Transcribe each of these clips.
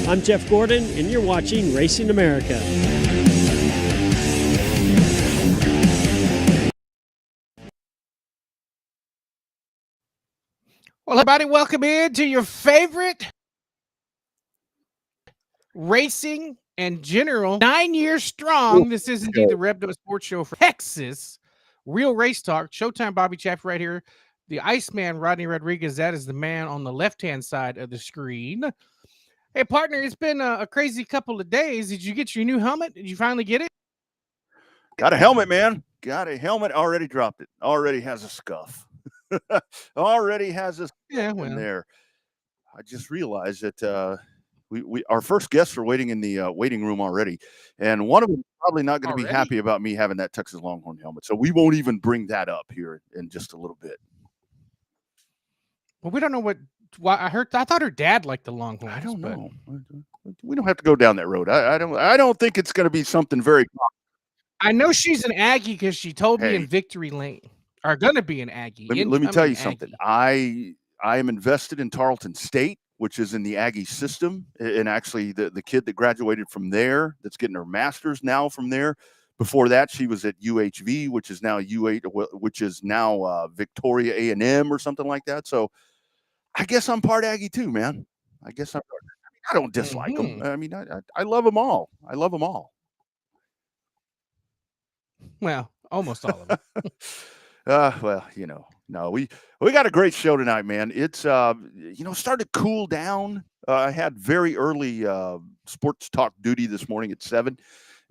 I'm Jeff Gordon, and you're watching Racing America. Well, everybody, welcome in to your favorite racing and general 9 years strong. This is indeed the Revved Sports Show for Texas. Real race talk. Showtime Bobby Chaffee right here. The Iceman, Rodney Rodriguez, that is the man on the left-hand side of the screen. Hey, partner, it's been a crazy couple of days. Did you get your new helmet? Did you finally get it? Got a helmet, man. Got a helmet. Already dropped it. Already has a scuff. Already has a scuff in there. I just realized that we our first guests are waiting in the waiting room already, and one of them is probably not going to be happy about me having that Texas Longhorn helmet. So we won't even bring that up here in just a little bit. Well, we don't know why I thought her dad liked the Longhorns. I don't know. We don't have to go down that road. I don't think it's going to be something very. I know she's an Aggie because she told me in Victory Lane. Are going to be an Aggie. Let me tell you something. I am invested in Tarleton State, which is in the Aggie system, and actually the kid that graduated from there, that's getting her master's now from there. Before that, she was at UHV, which is now U8, which is now Victoria A&M or something like that. So I guess I'm part Aggie too, man. I guess I don't dislike them. I mean, I love them all. I love them all. Well, almost all of them. Well, no, we got a great show tonight, man. It's started to cool down. I had very early sports talk duty this morning at 7,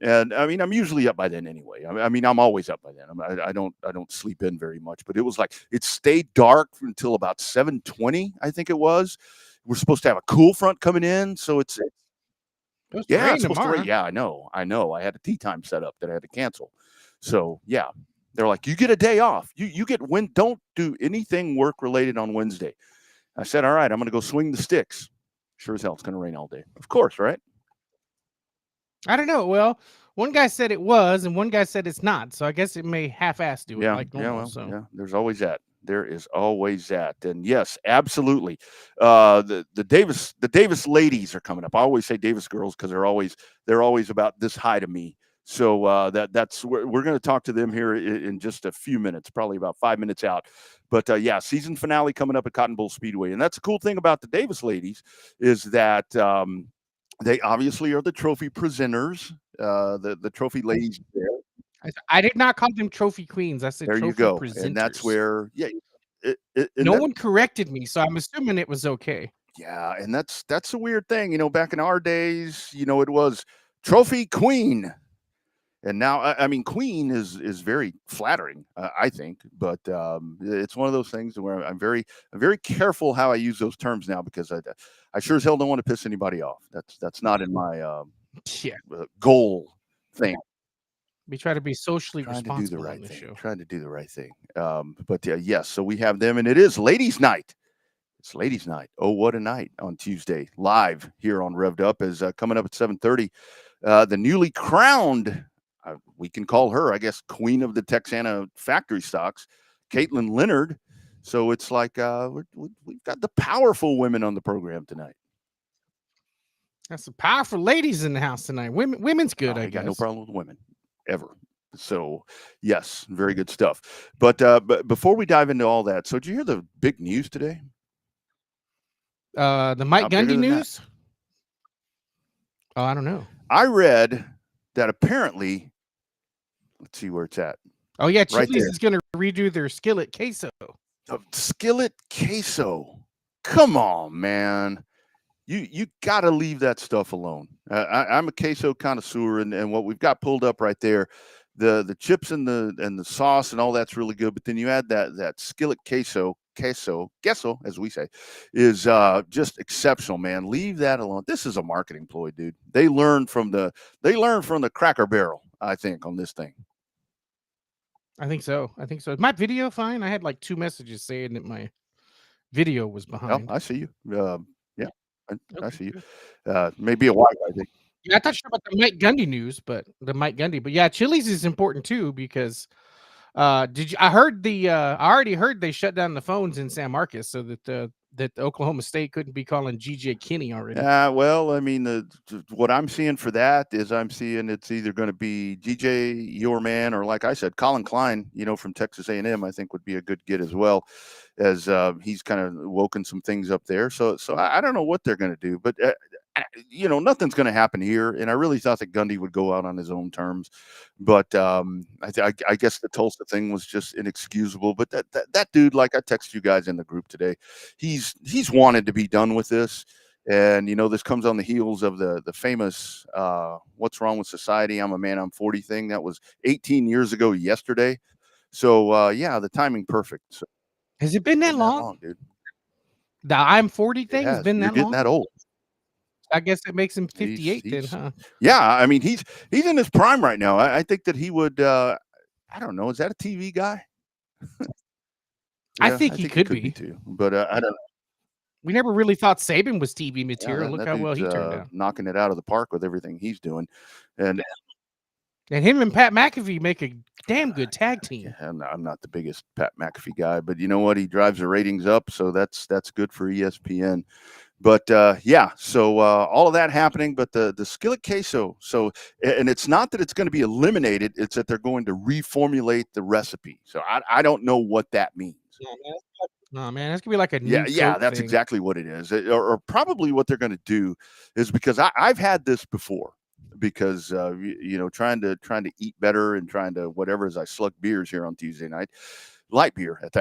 and I mean I'm usually up by then anyway. I mean I'm always up by then. I don't sleep in very much, but it was like it stayed dark until about 7:20, I think it was. We're supposed to have a cool front coming in, so it's supposed to rain. Yeah, I know. I had a tea time set up that I had to cancel. So yeah. They're like, you get a day off. You get don't do anything work related on Wednesday. I said, all right, I'm going to go swing the sticks. Sure as hell, it's going to rain all day. Of course, right? I don't know. Well, one guy said it was, and one guy said it's not. So I guess it may half-ass do it like normal. Yeah, there's always that. There is always that. And yes, absolutely. The Davis ladies are coming up. I always say Davis girls because they're always about this high to me. So that's we're going to talk to them here in just a few minutes, probably about 5 minutes out. But season finale coming up at Cotton Bowl Speedway. And that's the cool thing about the Davis ladies is that they obviously are the trophy presenters, the trophy ladies there. I did not call them trophy queens. I said there trophy you go. presenters. And that's where, no one corrected me, so I'm assuming it was okay. Yeah, and that's a weird thing. Back in our days, it was trophy queen. And now, I mean, queen is very flattering, I think, but it's one of those things where I'm very careful how I use those terms now because I sure as hell don't want to piss anybody off. That's not in my goal thing. We try to be socially responsible to do the right on the thing. show. Trying to do the right thing. But yes, so we have them, and it is Ladies' Night. It's Ladies' Night. Oh, what a night on Tuesday, live here on Revved Up is coming up at 7:30. The newly crowned. We can call her, I guess, queen of the Texana factory stocks, Caitlin Leonard. So it's like we've got the powerful women on the program tonight. That's some powerful ladies in the house tonight. Women's good, I guess. Got no problem with women, ever. So, yes, very good stuff. But before we dive into all that, so did you hear the big news today? The Mike Gundy news? Oh, I don't know. I read that apparently, let's see where it's at. Oh, yeah, Chili's is going to redo their skillet queso. Skillet queso. Come on, man. You got to leave that stuff alone. I'm a queso connoisseur, and what we've got pulled up right there, the chips and the sauce and all that's really good. But then you add that skillet queso, as we say, is just exceptional, man. Leave that alone. This is a marketing ploy, dude. They learn from the Cracker Barrel, I think, on this thing. I think so. Is my video fine? I had like 2 messages saying that my video was behind. Oh, I see you. Yeah, I see you. Maybe a Wi-Fi thing. Yeah, I thought you were about the Mike Gundy news, but yeah, Chili's is important too because Did you? I already heard they shut down the phones in San Marcos so that the Oklahoma State couldn't be calling GJ Kinney already. Well, I mean, what I'm seeing for that is I'm seeing it's either going to be GJ your man, or like I said, Colin Klein, from Texas A&M, I think would be a good get as well, as he's kind of woken some things up there. So I don't know what they're going to do, but nothing's going to happen here. And I really thought that Gundy would go out on his own terms, but I guess the Tulsa thing was just inexcusable. But that dude, like I texted you guys in the group today, he's wanted to be done with this. And, this comes on the heels of the famous What's Wrong with Society? I'm a Man, I'm 40 thing. That was 18 years ago yesterday. So, the timing perfect. So, has it been that long? Dude? The I'm 40 thing has been You're that getting long? that old. I guess it makes him 58 then, huh? Yeah, I mean, he's in his prime right now. I think that he would, I don't know, is that a TV guy? I think he could be too, but I don't know. We never really thought Saban was TV material. Look how well he turned out. Knocking it out of the park with everything he's doing. And him and Pat McAfee make a damn good tag team. Yeah, I'm not the biggest Pat McAfee guy, but you know what? He drives the ratings up, so that's good for ESPN. But so all of that happening, but the skillet queso. So, and it's not that it's going to be eliminated; it's that they're going to reformulate the recipe. So I don't know what that means. No, man, that's gonna be like a new Coke that's thing. Exactly what it is, or probably what they're going to do is, because I've had this before, because trying to eat better and trying to whatever, as I slug beers here on Tuesday night, light beer at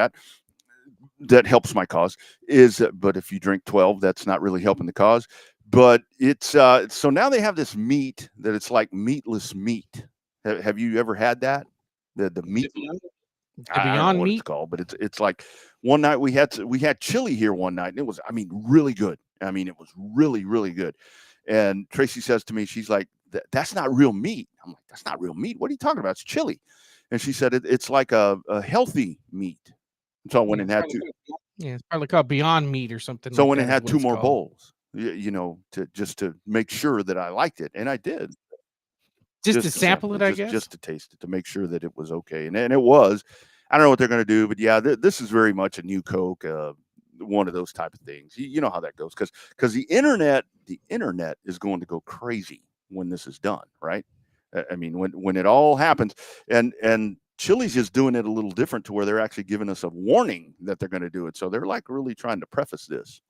that helps my cause, but if you drink 12, that's not really helping the cause. But it's so now they have this meat that it's like meatless meat. Have you ever had that? The meat. I don't know what it's called, but it's like, one night we had chili here one night, and it was, really good. It was really, really good. And Tracy says to me, she's like, that's not real meat. I'm like, that's not real meat. What are you talking about? It's chili. And she said, it's like a healthy meat. And so I went and had two. Yeah, it's probably called Beyond Meat or something. So I went and had two more bowls, to make sure that I liked it. And I did. Just to sample it, I guess? Just to taste it, to make sure that it was okay. And it was. I don't know what they're going to do, but yeah, this is very much a new Coke, one of those type of things. You know how that goes, because the internet is going to go crazy when this is done, right? When it all happens, and Chili's is doing it a little different, to where they're actually giving us a warning that they're going to do it. So they're like really trying to preface this.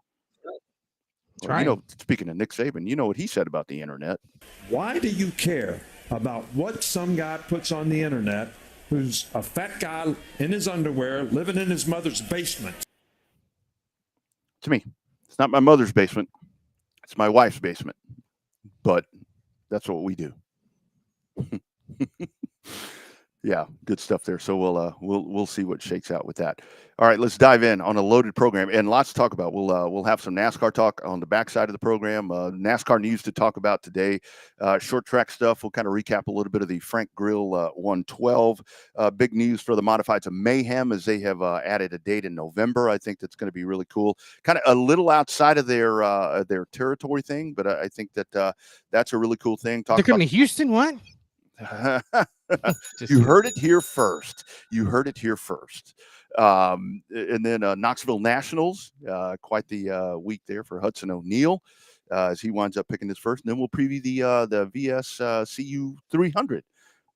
Well, speaking of Nick Saban, you know what he said about the internet. Why do you care about what some guy puts on the internet who's a fat guy in his underwear living in his mother's basement? To me, it's not my mother's basement. It's my wife's basement. But that's what we do. Yeah, good stuff there. So we'll see what shakes out with that. All right, let's dive in on a loaded program, and lots to talk about. We'll have some NASCAR talk on the backside of the program. NASCAR news to talk about today. Short track stuff. We'll kind of recap a little bit of the Frank Grill 112. Big news for the Modifieds of Mayhem, as they have added a date in November. I think that's going to be really cool. Kind of a little outside of their territory thing, but I think that that's a really cool thing. They're coming to Houston. What? You heard it here first. And then Knoxville Nationals, quite the week there for Hudson O'Neal, as he winds up picking his first. And then we'll preview the VS CU 300.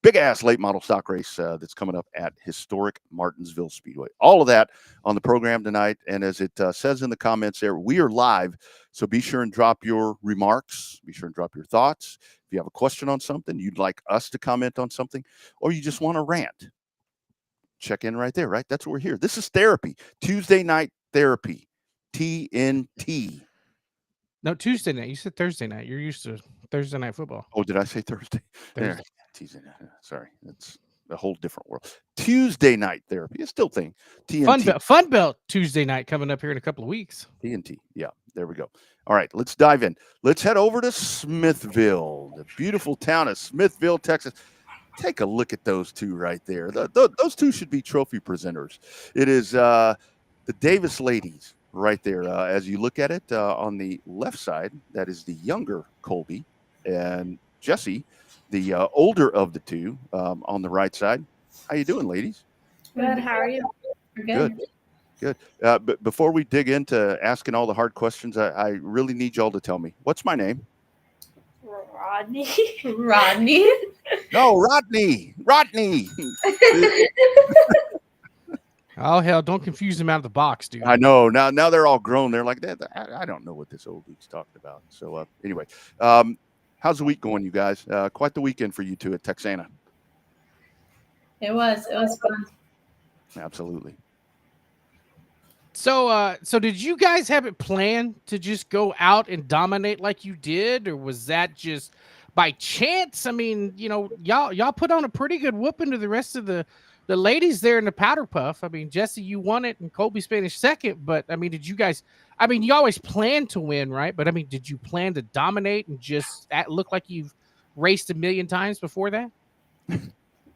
Big ass late model stock race that's coming up at historic Martinsville Speedway. All of that on the program tonight. And as it says in the comments there, we are live. So be sure and drop your remarks. Be sure and drop your thoughts. If you have a question on something, you'd like us to comment on something, or you just want to rant, check in right there, right? That's what we're here. This is therapy. Tuesday night therapy. TNT. No, Tuesday night. You said Thursday night. You're used to Thursday night football. Oh, did I say Thursday? Thursday. Tuesday night. Sorry. That's a whole different world. Tuesday night therapy. It's still thing. TNT. Fun Belt Tuesday night coming up here in a couple of weeks. TNT. Yeah, there we go. All right, let's dive in. Let's head over to Smithville, the beautiful town of Smithville, Texas. Take a look at those two right there. Those two should be trophy presenters. It is the Davis ladies right there. As you look at it on the left side, that is the younger Colby, and Jesse, the older of the two, on the right side. How you doing, ladies? Good. How are you? We're Good. good. Good. But before we dig into asking all the hard questions, I really need y'all to tell me, what's my name? Rodney. Rodney. No, Rodney. Rodney. Oh hell, don't confuse them out of the box, dude. I know. Now they're all grown. They're like, I don't know what this old dude's talking about. So anyway, how's the week going, you guys? Quite the weekend for you two at Texana. It was fun. Absolutely. So did you guys have it planned to just go out and dominate like you did, or was that just by chance? I mean, y'all put on a pretty good whooping to the rest of the ladies there in the powder puff. I mean, Jesse, you won it, and Colby finished second. But I mean, did you guys? I mean, you always plan to win, right? But I mean, did you plan to dominate and just look like you've raced a million times before that?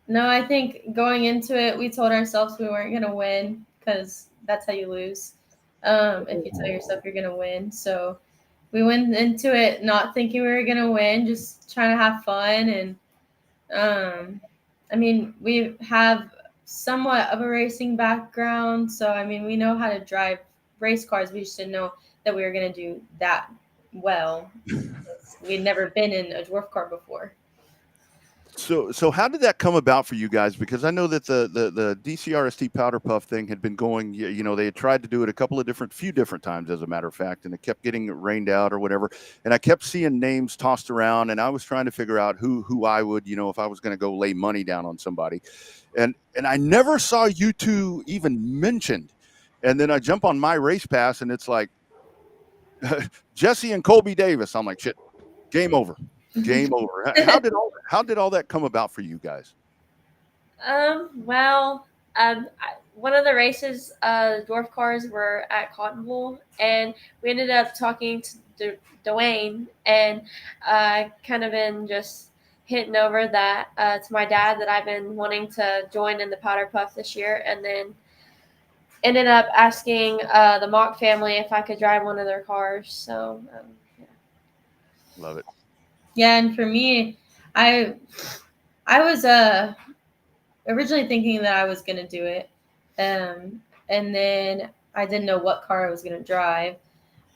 No, I think going into it, we told ourselves we weren't going to win because that's how you lose. If you tell yourself you're going to win. So we went into it not thinking we were going to win, just trying to have fun. And I mean, we have somewhat of a racing background. So, I mean, we know how to drive race cars. We just didn't know that we were going to do that well. We'd never been in a dwarf car before. So how did that come about for you guys? Because I know that the DCRST powder puff thing had been going, they had tried to do it a few different times, as a matter of fact, and it kept getting rained out or whatever. And I kept seeing names tossed around, and I was trying to figure out who I would, if I was going to go lay money down on somebody. And I never saw you two even mentioned. And then I jump on my race pass, and it's like Jesse and Colby Davis. I'm like, shit, game over. Game over. How did all that come about for you guys? Well, one of the races, dwarf cars were at Cotton Bowl, and we ended up talking to Dwayne, and kind of been just hitting over that to my dad that I've been wanting to join in the powder puff this year, and then ended up asking the Mock family if I could drive one of their cars. So, yeah. Love it. Yeah, and for me, I was originally thinking that I was going to do it, and then I didn't know what car I was going to drive.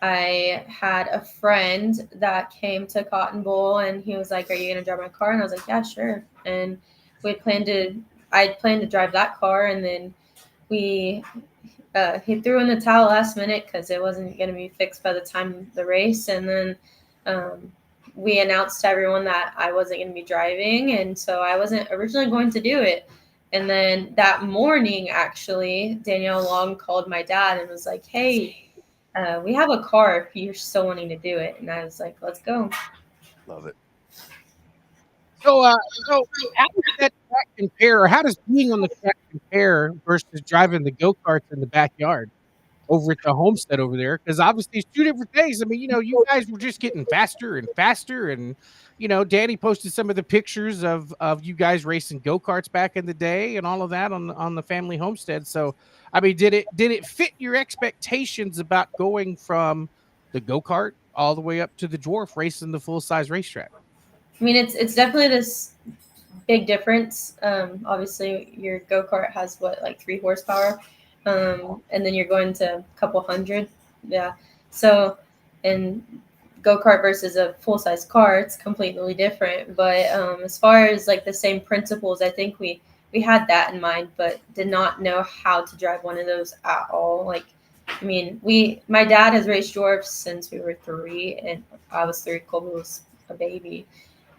I had a friend that came to Cotton Bowl, and he was like, "Are you going to drive my car?" And I was like, "Yeah, sure." And I planned to drive that car, and then he threw in the towel last minute because it wasn't going to be fixed by the time the race, and then we announced to everyone that I wasn't going to be driving, and so I wasn't originally going to do it. And then that morning, actually, Danielle Long called my dad and was like, "Hey, we have a car if you're still wanting to do it." And I was like, "Let's go." Love it. So how does that track compare, or how does being on the track compare versus driving the go-karts in the backyard over at the homestead over there? Because obviously it's two different things. I mean, you guys were just getting faster and faster, and Danny posted some of the pictures of you guys racing go-karts back in the day and all of that on the family homestead. So, I mean, did it fit your expectations about going from the go-kart all the way up to the dwarf racing the full-size racetrack? I mean, it's definitely this big difference. Obviously, your go-kart has like 3 horsepower. And then you're going to a couple hundred. Yeah. So, and go-kart versus a full-size car, it's completely different. But as far as like the same principles, I think we had that in mind, but did not know how to drive one of those at all. Like, I mean, my dad has raced dwarfs since we were 3, and I was 3, Colby was a baby.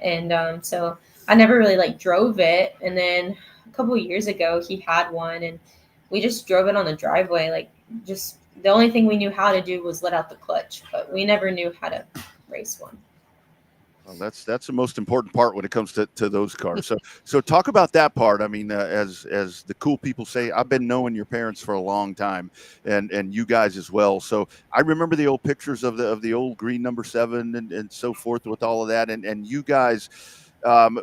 And so I never really like drove it. And then a couple of years ago, he had one, and we just drove it on the driveway. Like, just the only thing we knew how to do was let out the clutch, but we never knew how to race one. Well, that's the most important part when it comes to those cars. So talk about that part. I mean, as the cool people say, I've been knowing your parents for a long time, and you guys as well. So I remember the old pictures of the old green number 7 and so forth with all of that, and you guys.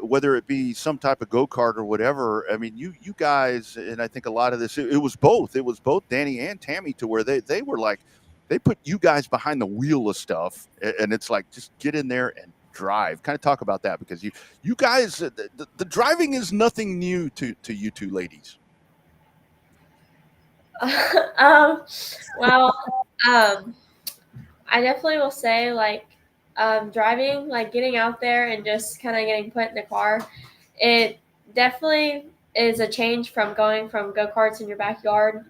Whether it be some type of go-kart or whatever, I mean, you guys, and I think a lot of this, it was both Danny and Tammy, to where they were like, they put you guys behind the wheel of stuff, and it's like, just get in there and drive. Kind of talk about that, because you guys, the driving is nothing new to you two ladies. Well, I definitely will say like driving, like getting out there and just kind of getting put in the car. It definitely is a change from going from go-karts in your backyard.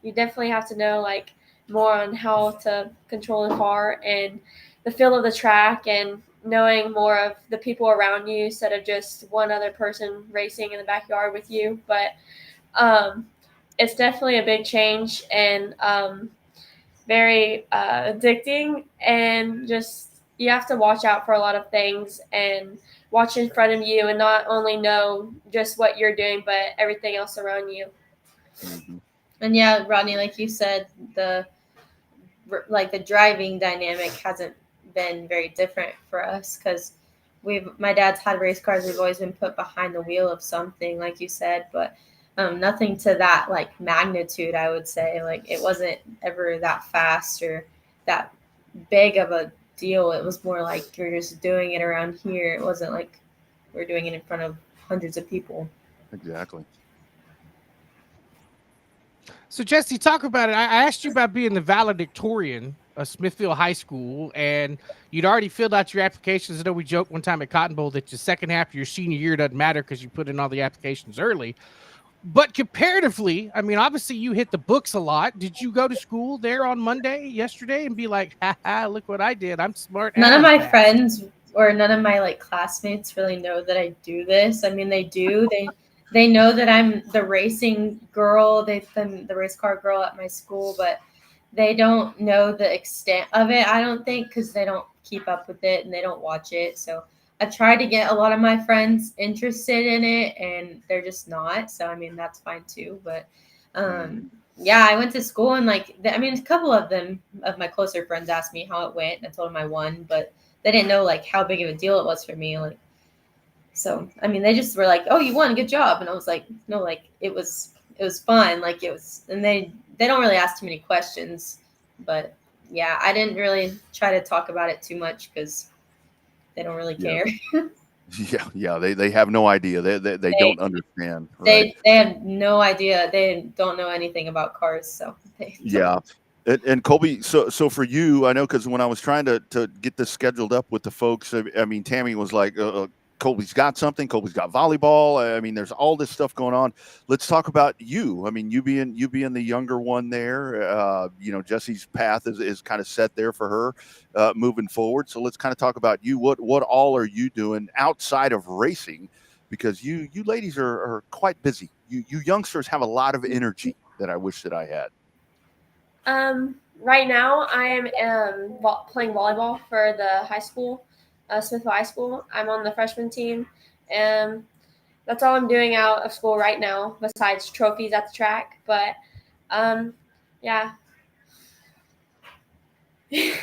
You definitely have to know like more on how to control the car and the feel of the track and knowing more of the people around you instead of just one other person racing in the backyard with you. But um, it's definitely a big change and very addicting, and just you have to watch out for a lot of things and watch in front of you and not only know just what you're doing but everything else around you. Mhm. And yeah, Rodney, like you said, the driving dynamic hasn't been very different for us because my dad's had race cars. We've always been put behind the wheel of something, like you said, but nothing to that like magnitude. I would say like it wasn't ever that fast or that big of a deal. It was more like you're just doing it around here. It wasn't like we're doing it in front of hundreds of people. Exactly. So Jesse, talk about it. I asked you about being the valedictorian of Smithfield High School, and you'd already filled out your applications. I know we joked one time at Cotton Bowl that the second half of your senior year doesn't matter because you put in all the applications early. But comparatively, I mean, obviously you hit the books a lot. Did you go to school there on yesterday, and be like, "Ha ha, look what I did. I'm smart." None of I'm my fast." friends or none of my like classmates really know that I do this. I mean, they do. They know that I'm the racing girl. They've been the race car girl at my school, but they don't know the extent of it. I don't think because they don't keep up with it and they don't watch it. So I've tried to get a lot of my friends interested in it, and they're just not. So I mean, that's fine too. But yeah, I went to school and like I mean, a couple of them of my closer friends asked me how it went, and I told them I won, but they didn't know like how big of a deal it was for me. Like, so I mean, they just were like, "Oh, you won, good job," and I was like, "No, like it was fun, like it was." And they don't really ask too many questions, but yeah, I didn't really try to talk about it too much because they don't really Yeah. care. Yeah. They have no idea. They don't understand. Right. They have no idea. They don't know anything about cars, so they don't. Yeah. And Colby, so for you, I know because when I was trying to get this scheduled up with the folks, I mean, Tammy was like, Colby's got something. Colby's got volleyball. I mean, there's all this stuff going on. Let's talk about you. I mean, you being the younger one there. Jesse's path is kind of set there for her moving forward. So let's kind of talk about you. What all are you doing outside of racing? Because you ladies are quite busy. You youngsters have a lot of energy that I wish that I had. Right now I am playing volleyball for the high school, Smithville High School. I'm on the freshman team, and that's all I'm doing out of school right now, besides trophies at the track. But yeah. Yep.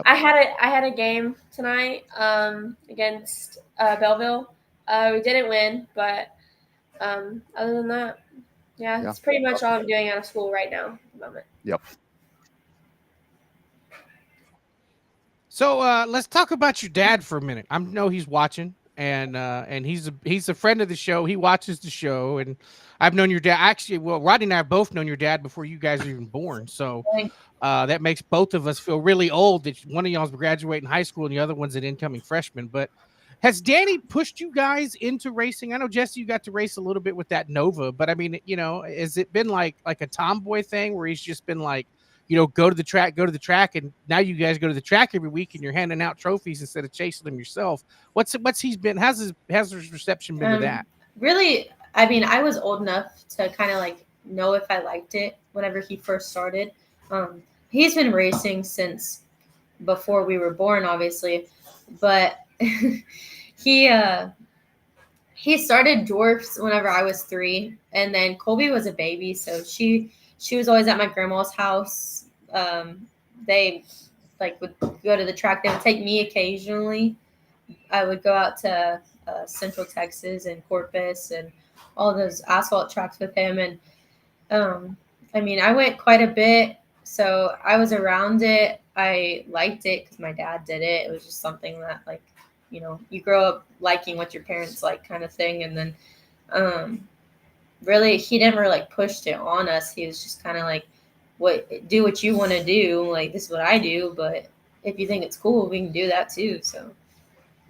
I had a game tonight against Belleville. We didn't win, but other than that, yeah, it's pretty much all I'm doing out of school right now at the moment. Yep. So let's talk about your dad for a minute. I know he's watching, and he's a friend of the show. He watches the show, and I've known your dad. Actually, well, Rodney and I have both known your dad before you guys are even born. So that makes both of us feel really old that one of y'all's graduating high school and the other one's an incoming freshman. But has Danny pushed you guys into racing? I know, Jesse, you got to race a little bit with that Nova, but I mean, has it been like a tomboy thing where he's just been like, go to the track, and now you guys go to the track every week and you're handing out trophies instead of chasing them yourself? How's his reception been to that? Really, I mean, I was old enough to kind of like know if I liked it whenever he first started. He's been racing since before we were born, obviously, but he started dwarfs whenever I was 3, and then Colby was a baby, so she was always at my grandma's house. They like would go to the track. They would take me occasionally. I would go out to Central Texas and Corpus and all those asphalt tracks with him, and I mean, I went quite a bit, so I was around it. I liked it because my dad did it. It was just something that, like, you grow up liking what your parents like, kind of thing. And then really, he never like pushed it on us. He was just kind of like, do what you want to do. Like, this is what I do, but if you think it's cool, we can do that too. So.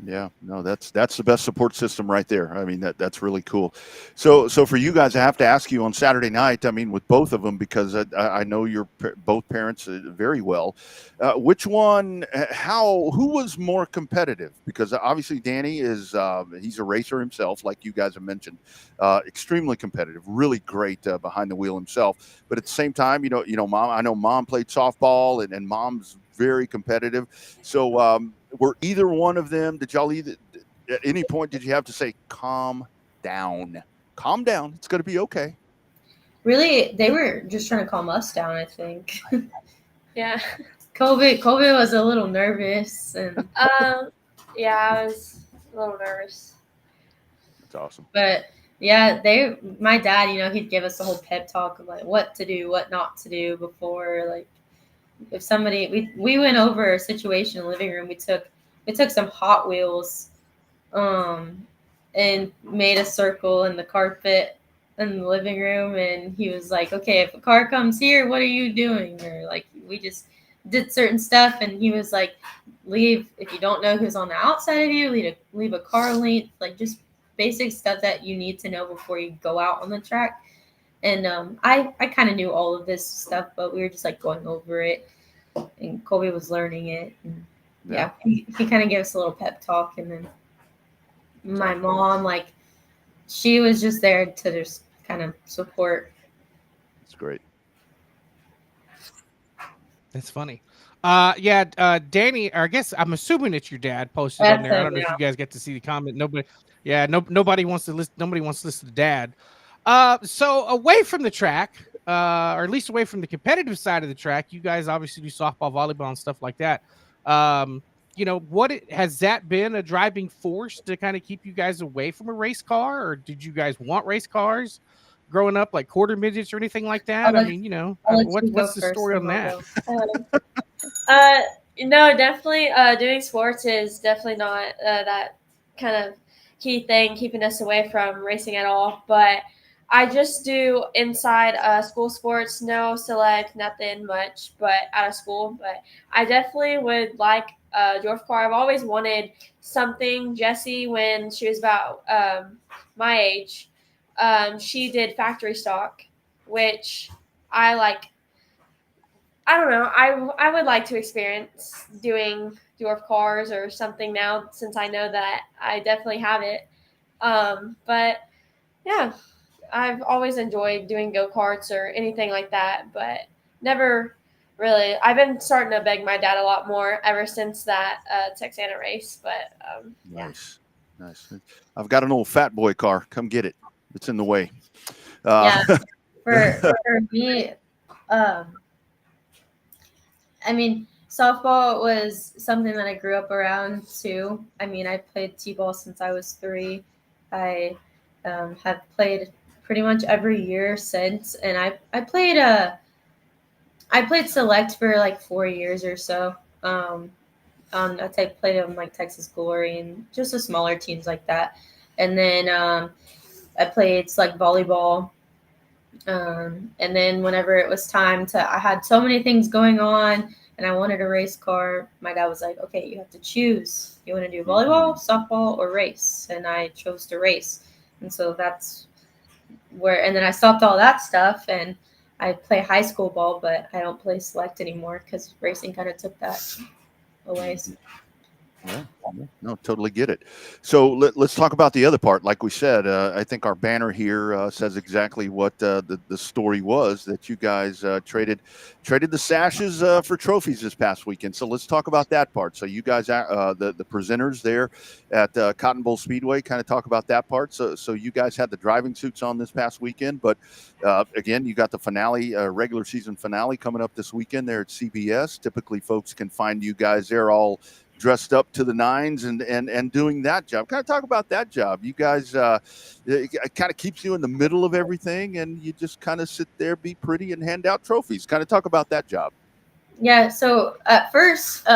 Yeah, no, that's the best support system right there. I mean, that's really cool. So for you guys, I have to ask you on Saturday night. I mean, with both of them, because I know you're both parents very well. Which one? Who was more competitive? Because obviously Danny is he's a racer himself, like you guys have mentioned, extremely competitive, really great behind the wheel himself. But at the same time, Mom. I know Mom played softball, and Mom's very competitive. So were either one of them, did y'all at any point did you have to say, calm down, it's going to be okay? Really, they were just trying to calm us down, I think. Yeah. COVID was a little nervous, and yeah, I was a little nervous. That's awesome. But yeah, my dad, he'd give us a whole pep talk of like what to do, what not to do before, like, if somebody, we went over a situation in the living room. We took some Hot Wheels, and made a circle in the carpet in the living room. And he was like, okay, if a car comes here, what are you doing? Or like, we just did certain stuff. And he was like, if you don't know who's on the outside of you, leave a car length, like just basic stuff that you need to know before you go out on the track. And I kind of knew all of this stuff, but we were just like going over it, and Colby was learning it. And yeah, he kind of gave us a little pep talk. And then my mom, like, she was just there to just kind of support. That's great. That's funny. Danny, or I guess I'm assuming it's your dad posted on there. I don't know if you guys get to see the comment. Nobody wants to listen. Nobody wants to listen to Dad. So away from the track, or at least away from the competitive side of the track, you guys obviously do softball, volleyball, and stuff like that. Has that been a driving force to kind of keep you guys away from a race car, or did you guys want race cars growing up, like quarter midgets or anything like that? What's the story on that? No, definitely. Doing sports is definitely not that kind of key thing keeping us away from racing at all. But I just do inside school sports, no select, nothing much, but out of school. But I definitely would like a dwarf car. I've always wanted something. Jessie, when she was about my age, she did factory stock, which I like. I don't know. I would like to experience doing dwarf cars or something now, since I know that I definitely have it. But yeah, I've always enjoyed doing go-karts or anything like that, but never really. I've been starting to beg my dad a lot more ever since that Texana race. But Nice. I've got an old fat boy car. Come get it. It's in the way. For me, I mean, softball was something that I grew up around too. I mean, I played t-ball since I was 3. I have played pretty much every year since, and I played select for like 4 years or so. I played on like Texas Glory and just the smaller teams like that. And then I played select volleyball. And then whenever it was time I had so many things going on and I wanted a race car, my dad was like, okay, you have to choose. You want to do volleyball, softball, or race? And I chose to race. And so that's and then I stopped all that stuff and I play high school ball, but I don't play select anymore because racing kind of took that away. So. Yeah, no, totally get it. So let's talk about the other part. Like we said, I think our banner here says exactly what the story was, that you guys traded the sashes for trophies this past weekend. So let's talk about that part. So you guys, the presenters there at Cotton Bowl Speedway, kind of talk about that part. So you guys had the driving suits on this past weekend, but again, you got the finale, regular season finale coming up this weekend there at CBS. Typically, folks can find you guys there all dressed up to the nines and doing that job. Kind of talk about that job. You guys, it kind of keeps you in the middle of everything, and you just kind of sit there, be pretty, and hand out trophies. Kind of talk about that job. Yeah. So at first,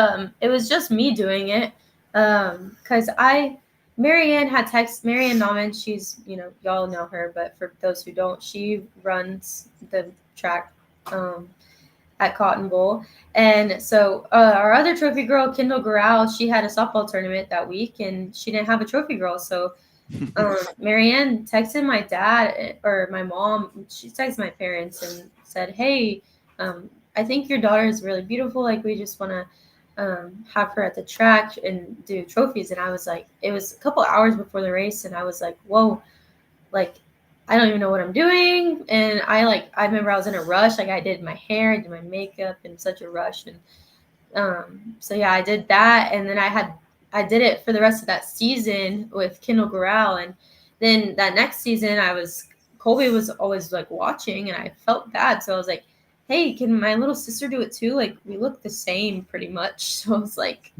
it was just me doing it because I Marianne had text Marianne Nauman. She's, y'all know her, but for those who don't, she runs the track at Cotton Bowl. And so our other trophy girl, Kendall Garral, she had a softball tournament that week, and she didn't have a trophy girl. So Marianne texted my dad or my mom. She texted my parents and said, "Hey, I think your daughter is really beautiful. Like, we just want to have her at the track and do trophies." And I was like, it was a couple hours before the race, and I was like, whoa, like, I don't even know what I'm doing. And I remember I was in a rush. Like, I did my hair, I did my makeup in such a rush. And so yeah, I did that. And then I did it for the rest of that season with Kendall Garral. And then that next season Colby was always like watching, and I felt bad. So I was like, hey, can my little sister do it too? Like, we look the same pretty much. So I was like,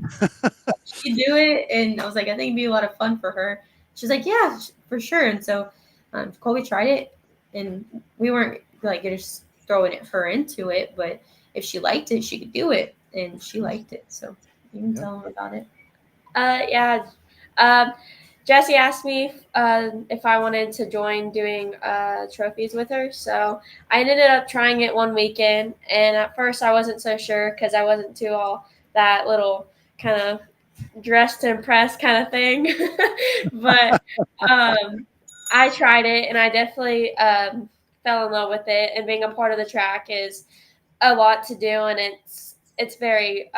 she do it. And I was like, I think it'd be a lot of fun for her. She's like, yeah, for sure. And so Colby tried it, and we weren't like just throwing her into it, but if she liked it, she could do it, and she liked it. So you can tell her about it. Yeah. Jessie asked me if I wanted to join doing trophies with her. So I ended up trying it one weekend. And at first I wasn't so sure because I wasn't too all that little kind of dressed to impress kind of thing. But I tried it, and I definitely fell in love with it. And being a part of the track is a lot to do. And it's very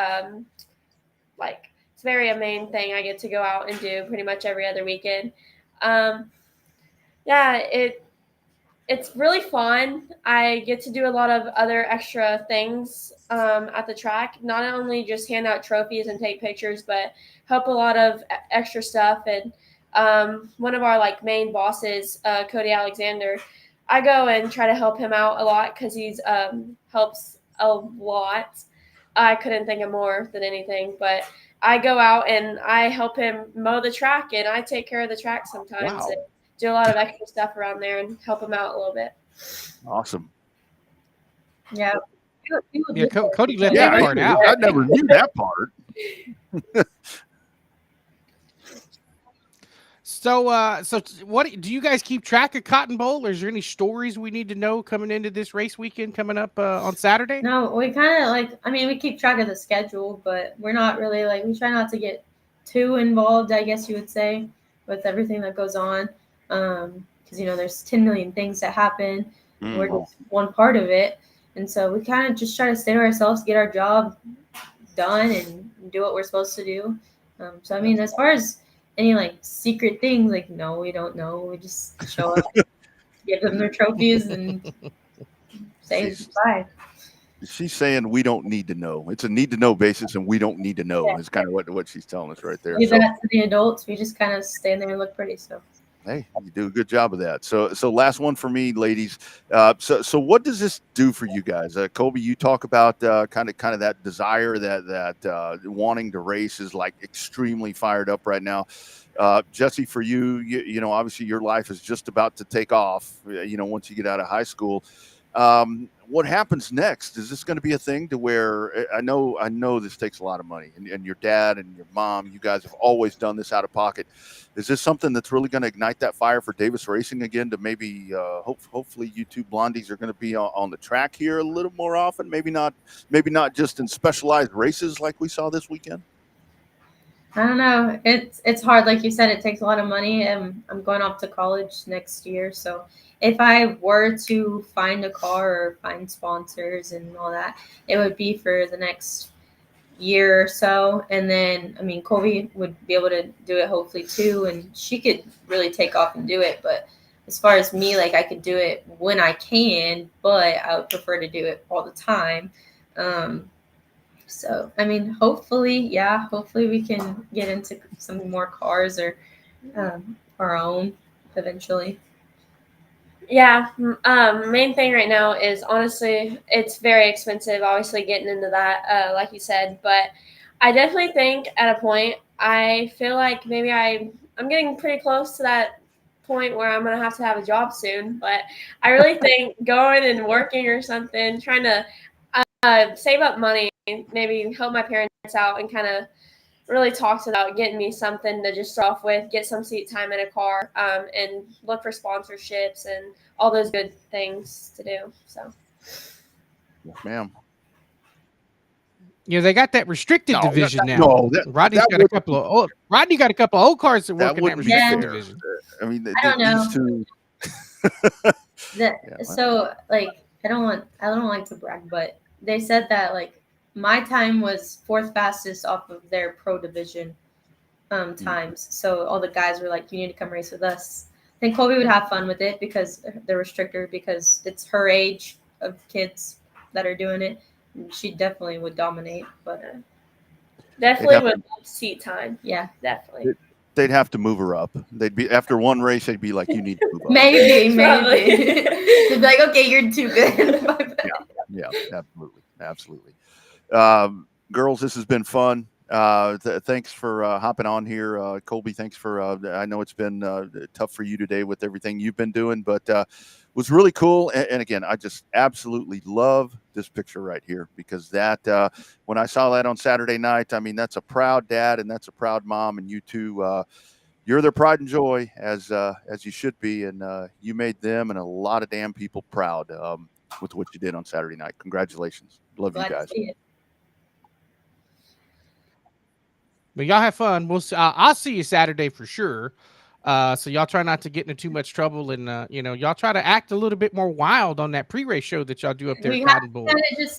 it's very a main thing I get to go out and do pretty much every other weekend. It's really fun. I get to do a lot of other extra things at the track, not only just hand out trophies and take pictures, but help a lot of extra stuff. And one of our main bosses, Cody Alexander, I go and try to help him out a lot because he's helps a lot. I couldn't think of more than anything, but I go out and I help him mow the track, and I take care of the track sometimes and do a lot of extra stuff around there and help him out a little bit. Awesome. Yeah. Cody left that part out. I never knew that part. So what do you guys keep track of Cotton Bowl? Or is there any stories we need to know coming into this race weekend coming up on Saturday? No, we kind of we keep track of the schedule, but we're not really we try not to get too involved, I guess you would say, with everything that goes on. Because there's 10 million things that happen. We're just one part of it. And so we kind of just try to stay to ourselves, get our job done, and do what we're supposed to do. So as far as any secret things, no, we don't know. We just show up, give them their trophies, and say bye. She's saying we don't need to know. It's a need to know basis, and we don't need to know. Is kind of what she's telling us right there. Leave that to the adults. We just kind of stand there and look pretty. So hey, you do a good job of that. So last one for me, ladies. So what does this do for you guys? Colby, you talk about kind of that desire that wanting to race is extremely fired up right now. Jessie, for you, obviously your life is just about to take off. Once you get out of high school. What happens next? Is this going to be a thing to where I know this takes a lot of money, and your dad and your mom, you guys have always done this out of pocket. Is this something that's really going to ignite that fire for Davis Racing again to maybe hopefully you two blondies are going to be on the track here a little more often? Maybe not just in specialized races like we saw this weekend. I don't know. It's hard. Like you said, it takes a lot of money. I'm going off to college next year. So if I were to find a car or find sponsors and all that, it would be for the next year or so. And then, Colby would be able to do it hopefully too. And she could really take off and do it. But as far as me, I could do it when I can, but I would prefer to do it all the time. So, hopefully we can get into some more cars or our own eventually. Yeah. Main thing right now is honestly, it's very expensive, obviously getting into that, like you said, but I definitely think at a point, I feel like maybe I'm getting pretty close to that point where I'm going to have a job soon, but I really think going and working or something, trying to save up money, maybe help my parents out and kind of really talked about getting me something to just start off with, get some seat time in a car, and look for sponsorships and all those good things to do. So, Yes, ma'am. They got that restricted division now. No, Rodney got a couple of old cars that work in that wouldn't be restricted fair. division. I mean, I don't know. these two. So like I don't like to brag, but they said that like my time was 4th fastest off of their pro division times. So all the guys were like, you need to come race with us. I think Colby would have fun with it because they're restricted, because it's her age of kids that are doing it. She definitely would dominate, but definitely with seat time. Yeah, definitely. They'd have to move her up. They'd be after one race. They'd be like, "You need to move up." maybe. They'd be like, "Okay, you're too good." Yeah, absolutely. Girls, this has been fun. Thanks for hopping on here, Colby. Thanks for. I know it's been tough for you today with everything you've been doing, but was really cool. And again, I just absolutely love this picture right here, because that when I saw that on Saturday night, I mean, that's a proud dad and that's a proud mom, and you two, you're their pride and joy, as you should be, and you made them and a lot of damn people proud with what you did on Saturday night. Congratulations, love you guys. But y'all have fun. We'll see. I'll see you Saturday for sure. So y'all try not to get into too much trouble, and y'all try to act a little bit more wild on that pre-race show that y'all do up there at Cotton Bowl.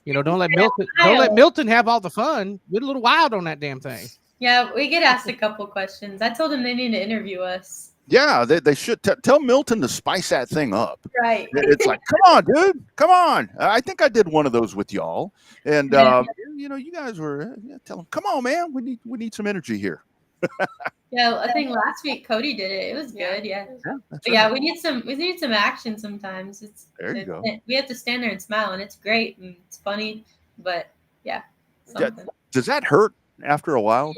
Don't let Milton have all the fun. Get a little wild on that damn thing. Yeah, we get asked a couple questions. I told them they need to interview us. Yeah, they should tell Milton to spice that thing up. Right. It's like, come on, dude, come on. I think I did one of those with y'all, and you guys were tell him, come on, man, we need some energy here. Yeah, I think last week Cody did it. It was good. Yeah. Yeah, we need some action sometimes. There you go. We have to stand there and smile, and it's great and it's funny, but yeah. Does that hurt after a while?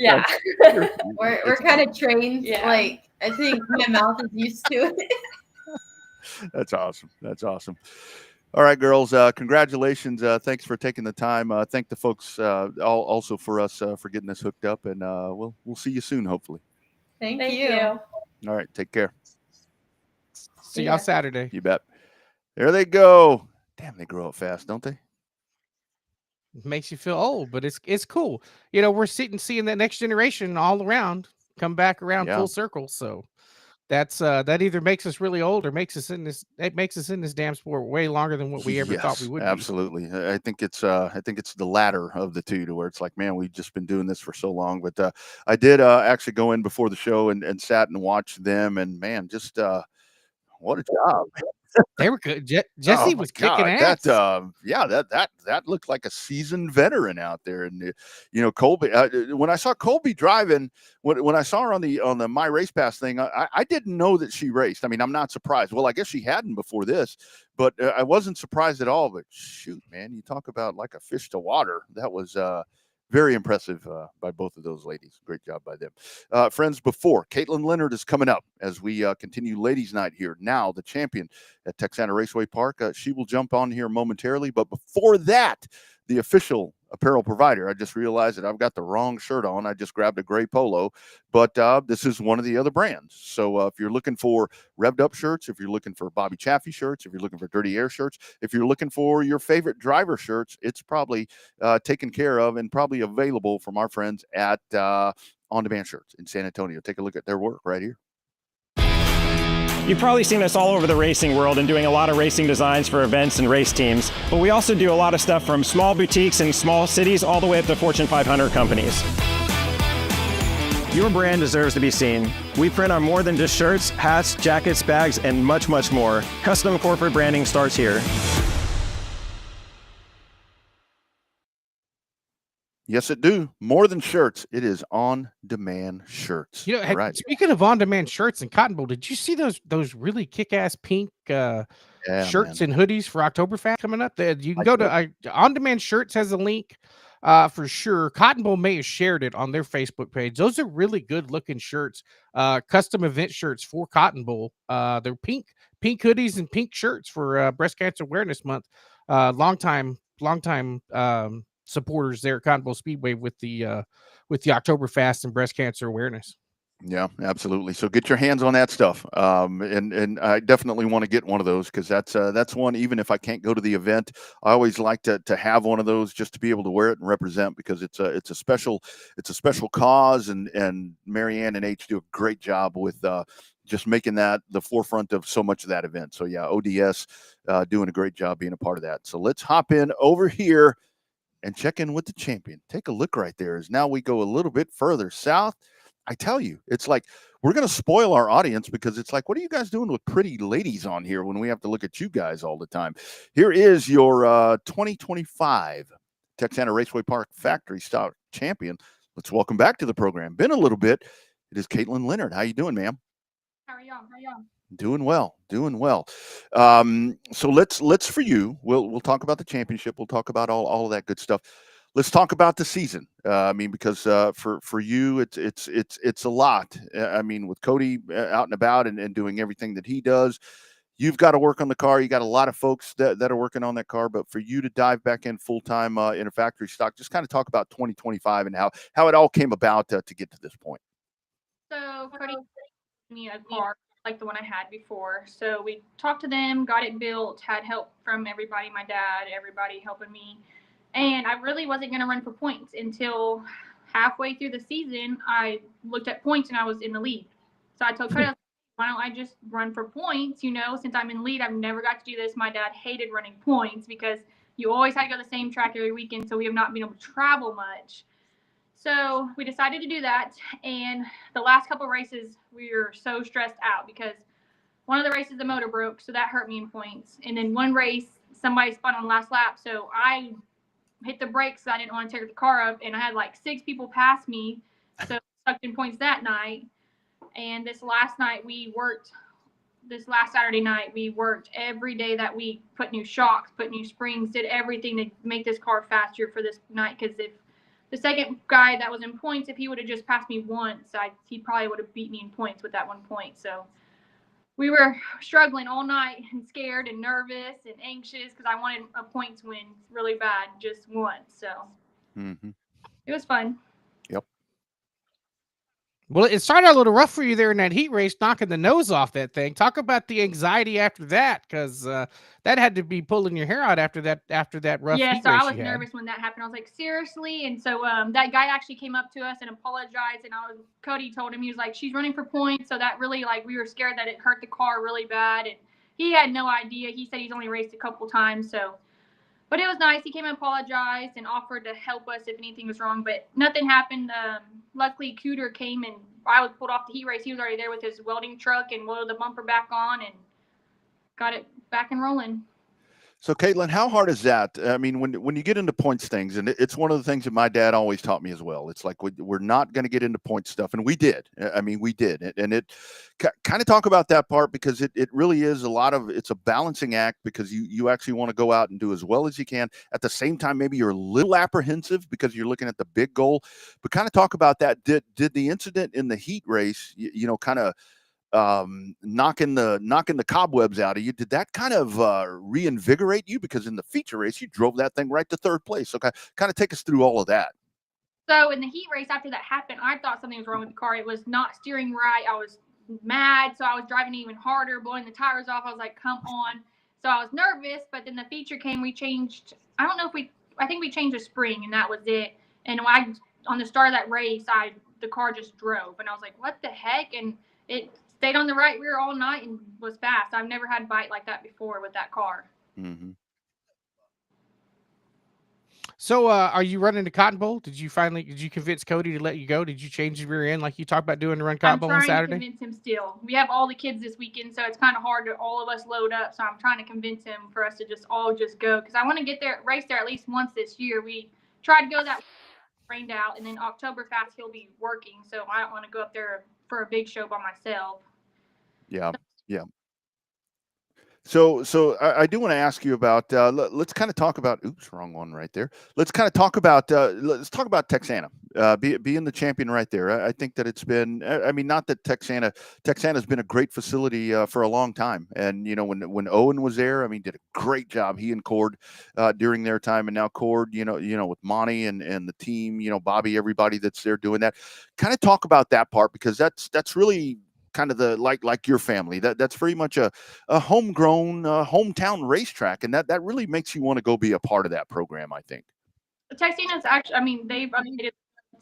Yeah. We're kind of trained. Yeah. Like, I think my mouth is used to it. That's awesome. All right, girls. Congratulations. Thanks for taking the time. Thank the folks also for us for getting this hooked up, and we'll see you soon, hopefully. Thank you. All right, take care. See y'all Saturday. You bet. There they go. Damn, they grow up fast, don't they? It makes you feel old, but it's cool. We're seeing that next generation all around come back around full circle. So that's that either makes us really old or makes us in this damn sport way longer than what we ever thought we would. Absolutely. I think it's the latter of the two, to where it's like, man, we've just been doing this for so long. But I did actually go in before the show and sat and watched them, and man, just what a job. They were good. Jesse was kicking ass. That looked like a seasoned veteran out there. And Colby, when I saw Colby driving, when I saw her on the My Race Pass thing, I didn't know that she raced. I mean, I'm not surprised. Well, I guess she hadn't before this, but I wasn't surprised at all. But shoot, man, you talk about like a fish to water. That was very impressive by both of those ladies. Great job by them. Friends, before Caitlin Leonard is coming up as we continue ladies' night here. Now the champion at Texana Raceway Park. She will jump on here momentarily. But before that, the official apparel provider. I just realized that I've got the wrong shirt on. I just grabbed a gray polo, but this is one of the other brands. So if you're looking for Revved Up shirts, if you're looking for Bobby Chaffee shirts, if you're looking for Dirty Air shirts, if you're looking for your favorite driver shirts, it's probably taken care of and probably available from our friends at On Demand Shirts in San Antonio. Take a look at their work right here. You've probably seen us all over the racing world and doing a lot of racing designs for events and race teams, but we also do a lot of stuff from small boutiques in small cities all the way up to Fortune 500 companies. Your brand deserves to be seen. We print on more than just shirts, hats, jackets, bags, and much, much more. Custom corporate branding starts here. Yes, it do. More than shirts, it is on-demand shirts. Right. Speaking of on-demand shirts and Cotton Bowl, did you see those really kick-ass pink shirts and hoodies for Oktoberfest coming up? You can go to On-Demand Shirts has a link for sure. Cotton Bowl may have shared it on their Facebook page. Those are really good-looking shirts, custom event shirts for Cotton Bowl. They're pink hoodies and pink shirts for Breast Cancer Awareness Month. Long time supporters there at Cotton Bowl Speedway with the with the Oktoberfest and breast cancer awareness. Yeah, absolutely. So get your hands on that stuff. And I definitely want to get one of those, because that's one, even if I can't go to the event, I always like to have one of those just to be able to wear it and represent, because it's a special cause, and Marianne and H do a great job with just making that the forefront of so much of that event. So yeah, ODS doing a great job being a part of that. So let's hop in over here and check in with the champion. Take a look right there, as now we go a little bit further south. I tell you, it's like we're going to spoil our audience, because it's like, what are you guys doing with pretty ladies on here when we have to look at you guys all the time? Here is your 2025 Texana Raceway Park Factory Stock Champion. Let's welcome back to the program. Been a little bit. It is Caitlin Leonard. How you doing, ma'am? How are y'all? Doing well. So let's for you. We'll talk about the championship. We'll talk about all of that good stuff. Let's talk about the season. I mean, because for you, it's a lot. I mean, with Cody out and about and doing everything that he does, you've got to work on the car. You got a lot of folks that are working on that car. But for you to dive back in full time in a factory stock, just kind of talk about 2025 and how it all came about to get to this point. So Cody gave me a car like the one I had before. So we talked to them, got it built, had help from everybody, my dad, everybody helping me. And I really wasn't going to run for points until halfway through the season. I looked at points and I was in the lead. So I told Cody, why don't I just run for points? Since I'm in the lead, I've never got to do this. My dad hated running points because you always had to go to the same track every weekend. So we have not been able to travel much. So we decided to do that. And the last couple of races, we were so stressed out because one of the races, the motor broke. So that hurt me in points. And then one race, somebody spun on the last lap. So I hit the brakes. I didn't want to tear the car up. And I had like 6 people pass me. So sucked in points that night. And this last Saturday night, we worked every day that week, put new shocks, put new springs, did everything to make this car faster for this night. Because if the second guy that was in points, if he would have just passed me once, he probably would have beat me in points with that 1 point. So we were struggling all night and scared and nervous and anxious because I wanted a points win really bad, just once. So It was fun. Yep. Well, it started a little rough for you there in that heat race, knocking the nose off that thing. Talk about the anxiety after that, because that had to be pulling your hair out after that rough heat race. Yeah, so I was nervous when that happened. I was like, seriously? And so that guy actually came up to us and apologized. And Cody told him, he was like, she's running for points. So that really, we were scared that it hurt the car really bad. And he had no idea. He said he's only raced a couple times. But it was nice. He came and apologized and offered to help us if anything was wrong, but nothing happened. Luckily, Cooter came and I was pulled off the heat race. He was already there with his welding truck and welded the bumper back on and got it back and rolling. So, Caitlin, how hard is that? I mean, when you get into points things, and it's one of the things that my dad always taught me as well. It's like we're not going to get into point stuff, and we did. I mean, we did, and it kind of talk about that part, because it really is it's a balancing act, because you actually want to go out and do as well as you can. At the same time, maybe you're a little apprehensive because you're looking at the big goal. But kind of talk about that. Did the incident in the heat race, kind of knocking the cobwebs out of you, did that kind of reinvigorate you? Because in the feature race, you drove that thing right to third place. So kind of take us through all of that. So in the heat race, after that happened, I thought something was wrong with the car. It was not steering right. I was mad, so I was driving even harder, blowing the tires off. I was like, come on. So I was nervous, but then the feature came. We changed, I think we changed the spring, and that was it. And on the start of that race, the car just drove, and I was like, what the heck? And it stayed on the right rear all night and was fast. I've never had a bite like that before with that car. Mm-hmm. So are you running to Cotton Bowl? Did you convince Cody to let you go? Did you change the rear end like you talked about doing to run Cotton Bowl on Saturday? I'm trying to convince him still. We have all the kids this weekend, so it's kind of hard to all of us load up. So I'm trying to convince him for us to just all go, because I want to race there at least once this year. We tried to go that rained out, and then Oktoberfest he'll be working, so I don't want to go up there for a big show by myself. Yeah. So I do want to ask you about. Let's kind of talk about. Oops, wrong one right there. Let's kind of talk about. Let's talk about Texana. being the champion right there. I think that it's been. I mean, not that Texana's been a great facility for a long time. And when Owen was there, I mean, did a great job. He and Cord during their time, and now Cord, with Monty and the team, Bobby, everybody that's there doing that. Kind of talk about that part, because that's really kind of the like your family. That's very much a homegrown hometown racetrack, and that really makes you want to go be a part of that program, I think. Texana's actually, I mean, they've updated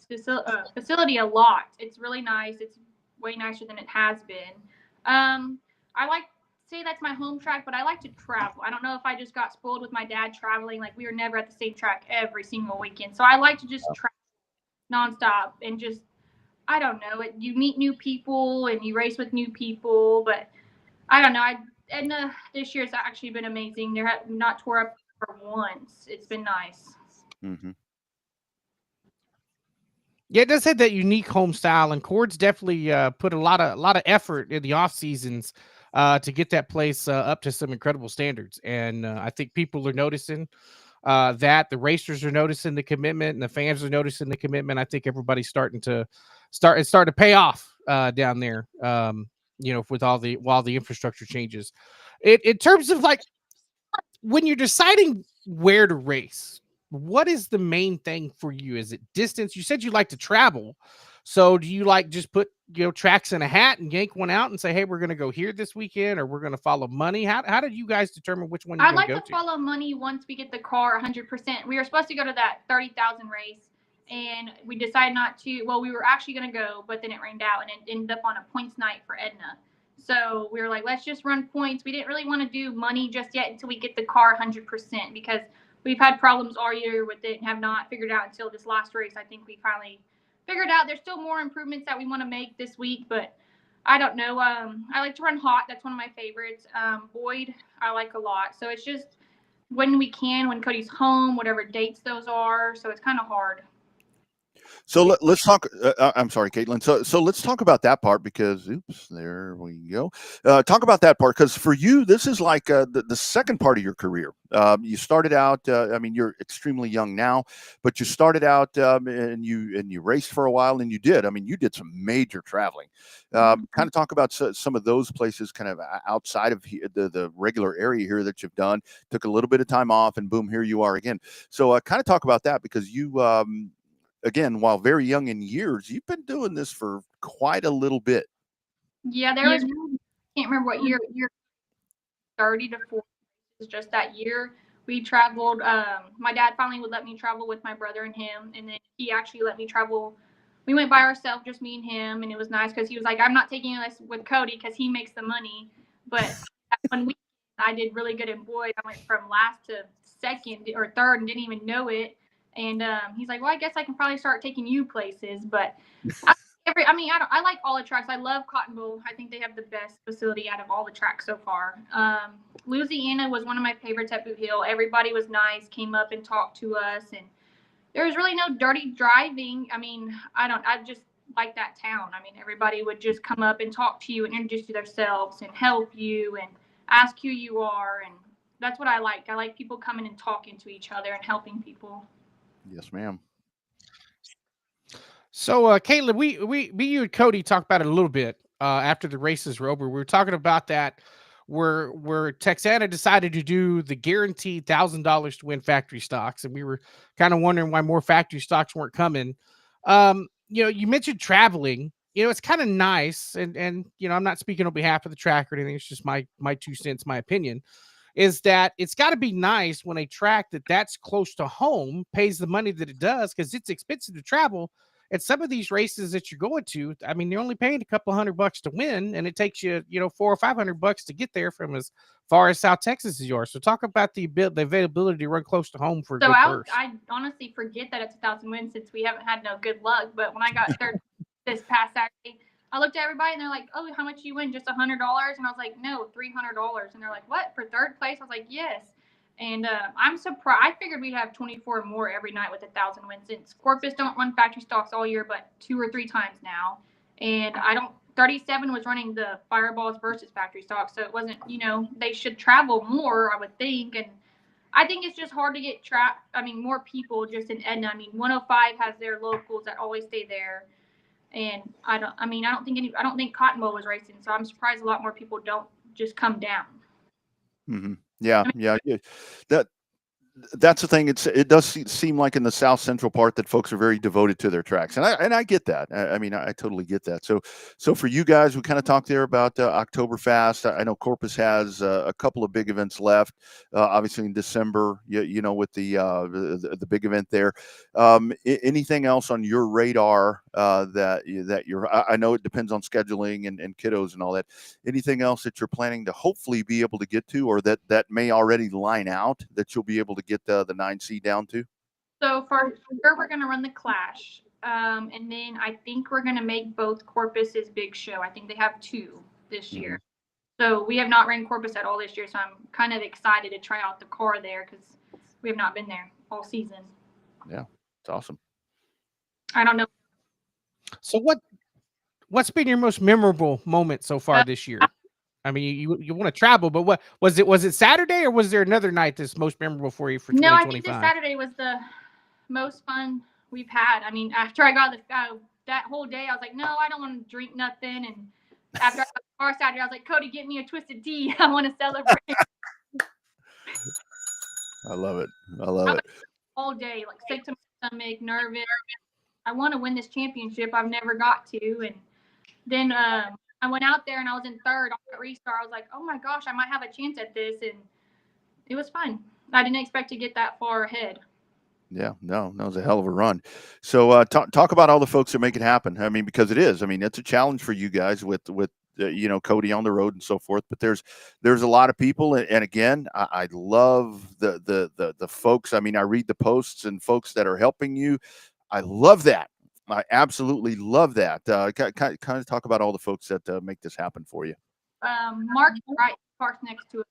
this facility a lot. It's really nice. It's way nicer than it has been. I like say that's my home track, but I like to travel. I don't know if I just got spoiled with my dad traveling. Like, we were never at the same track every single weekend. So I like to just travel nonstop and just, I don't know, you meet new people and you race with new people. But I don't know. Edna this year has actually been amazing. They're not tore up for once. It's been nice. Mm-hmm. Yeah, it does have that unique home style, and Cord's definitely put a lot of effort in the off seasons to get that place up to some incredible standards. And I think people are noticing that. The racers are noticing the commitment, and the fans are noticing the commitment. I think everybody's starting to pay off down there. With all the infrastructure changes. In terms of, like, when you're deciding where to race, what is the main thing for you? Is it distance? You said you like to travel. So do you like just put, tracks in a hat and yank one out and say, hey, we're going to go here this weekend, or we're going to follow money? How did you guys determine which one you're I going like to follow money once we get the car 100%. We were supposed to go to that 30,000 race, and we decided not to. Well, we were actually going to go, but then it rained out, and it ended up on a points night for Edna. So we were like, let's just run points. We didn't really want to do money just yet until we get the car 100%, because we've had problems all year with it and have not figured out until this last race. I think we finally figured out there's still more improvements that we want to make this week, but I don't know. I like to run hot. That's one of my favorites. Boyd, I like a lot. So it's just when we can, when Cody's home, whatever dates those are. So it's kind of hard. So let's talk. I'm sorry, Caitlin. So let's talk about that part, because there we go. Talk about that part, because for you, this is like the second part of your career. You started out. I mean, you're extremely young now, but you started out and you raced for a while, and you did. I mean, you did some major traveling. Kind of talk about some of those places, kind of outside of the regular area here that you've done. Took a little bit of time off, and boom, here you are again. So kind of talk about that, because you. Again, while very young in years, you've been doing this for quite a little bit. Yeah, there was, I can't remember what year 30 to 40 was just that year. We traveled. My dad finally would let me travel with my brother and him, and then he actually let me travel. We went by ourselves, just me and him, and it was nice because he was like, I'm not taking this with Cody because he makes the money. But when I did really good in Boyd. I went from last to second or third and didn't even know it. And he's like, well, I guess I can probably start taking you places. But I like all the tracks. I love Cottonville. I think they have the best facility out of all the tracks so far. Louisiana was one of my favorites at Boot Hill. Everybody was nice, came up and talked to us. And there was really no dirty driving. I mean, I just like that town. I mean, everybody would just come up and talk to you and introduce themselves and help you and ask who you are. And that's what I like. I like people coming and talking to each other and helping people. Yes, ma'am. So, Caitlin, we you and Cody talked about it a little bit after the races were over. We were talking about that where Texana decided to do the guaranteed $1,000 to win factory stocks, and we were kind of wondering why more factory stocks weren't coming. You mentioned traveling. It's kind of nice, and I'm not speaking on behalf of the track or anything. It's just my 2 cents, my opinion. Is that it's got to be nice when a track that's close to home pays the money that it does, because it's expensive to travel. And some of these races that you're going to, I mean, you're only paying a couple $100 to win, and it takes you, $400 or $500 to get there from as far as South Texas as you are. So talk about the availability to run close to home for a good purse. I honestly forget that it's 1,000 wins since we haven't had no good luck. But when I got third this past Saturday, I looked at everybody and they're like, oh, how much you win? Just $100? And I was like, no, $300. And they're like, what? For third place? I was like, yes. And I'm surprised. I figured we'd have 24 more every night with 1,000 wins, since Corpus don't run factory stocks all year, but 2 or 3 times now. And 37 was running the Fireballs versus factory stocks. So it wasn't, they should travel more, I would think. And I think it's just hard to get more people just in Edna. I mean, 105 has their locals that always stay there. And I don't think Cotton Bowl was racing, so I'm surprised a lot more people don't just come down. Mm-hmm. Yeah. That that's the thing. It does seem like in the South Central part that folks are very devoted to their tracks, and I get that. I mean, I totally get that. So for you guys, we kind of talked there about Oktoberfest. I know Corpus has a couple of big events left. Obviously in December, you know, with the big event there. Anything else on your radar that you're? I know it depends on scheduling and kiddos and all that. Anything else that you're planning to hopefully be able to get to, or that may already line out that you'll be able to get the 9C down to? So for sure, we're going to run the Clash. And then I think we're going to make both Corpus's big show. I think they have 2 this year. So we have not ran Corpus at all this year. So I'm kind of excited to try out the car there because we have not been there all season. Yeah, it's awesome. I don't know. So what's been your most memorable moment so far this year? I mean, you want to travel, but what was it? Was it Saturday, or was there another night that's most memorable for you for 2025? No, I think this Saturday was the most fun we've had. I mean, after I got that whole day, I was like, no, I don't want to drink nothing. And after I got the car Saturday, I was like, Cody, get me a twisted tea. I want to celebrate. I love it. I love it. All day, like sick to my stomach, nervous. I want to win this championship. I've never got to. And then I went out there and I was in third on the restart. I was like, oh my gosh, I might have a chance at this. And it was fun. I didn't expect to get that far ahead. Yeah, no, it was a hell of a run. So talk about all the folks that make it happen. I mean, because it is. I mean, it's a challenge for you guys with you know, Cody on the road and so forth. But there's a lot of people, and again, I love the folks. I mean, I read the posts and folks that are helping you. I love that. I absolutely love that. Kind of talk about all the folks that make this happen for you. Mark Wright parks next to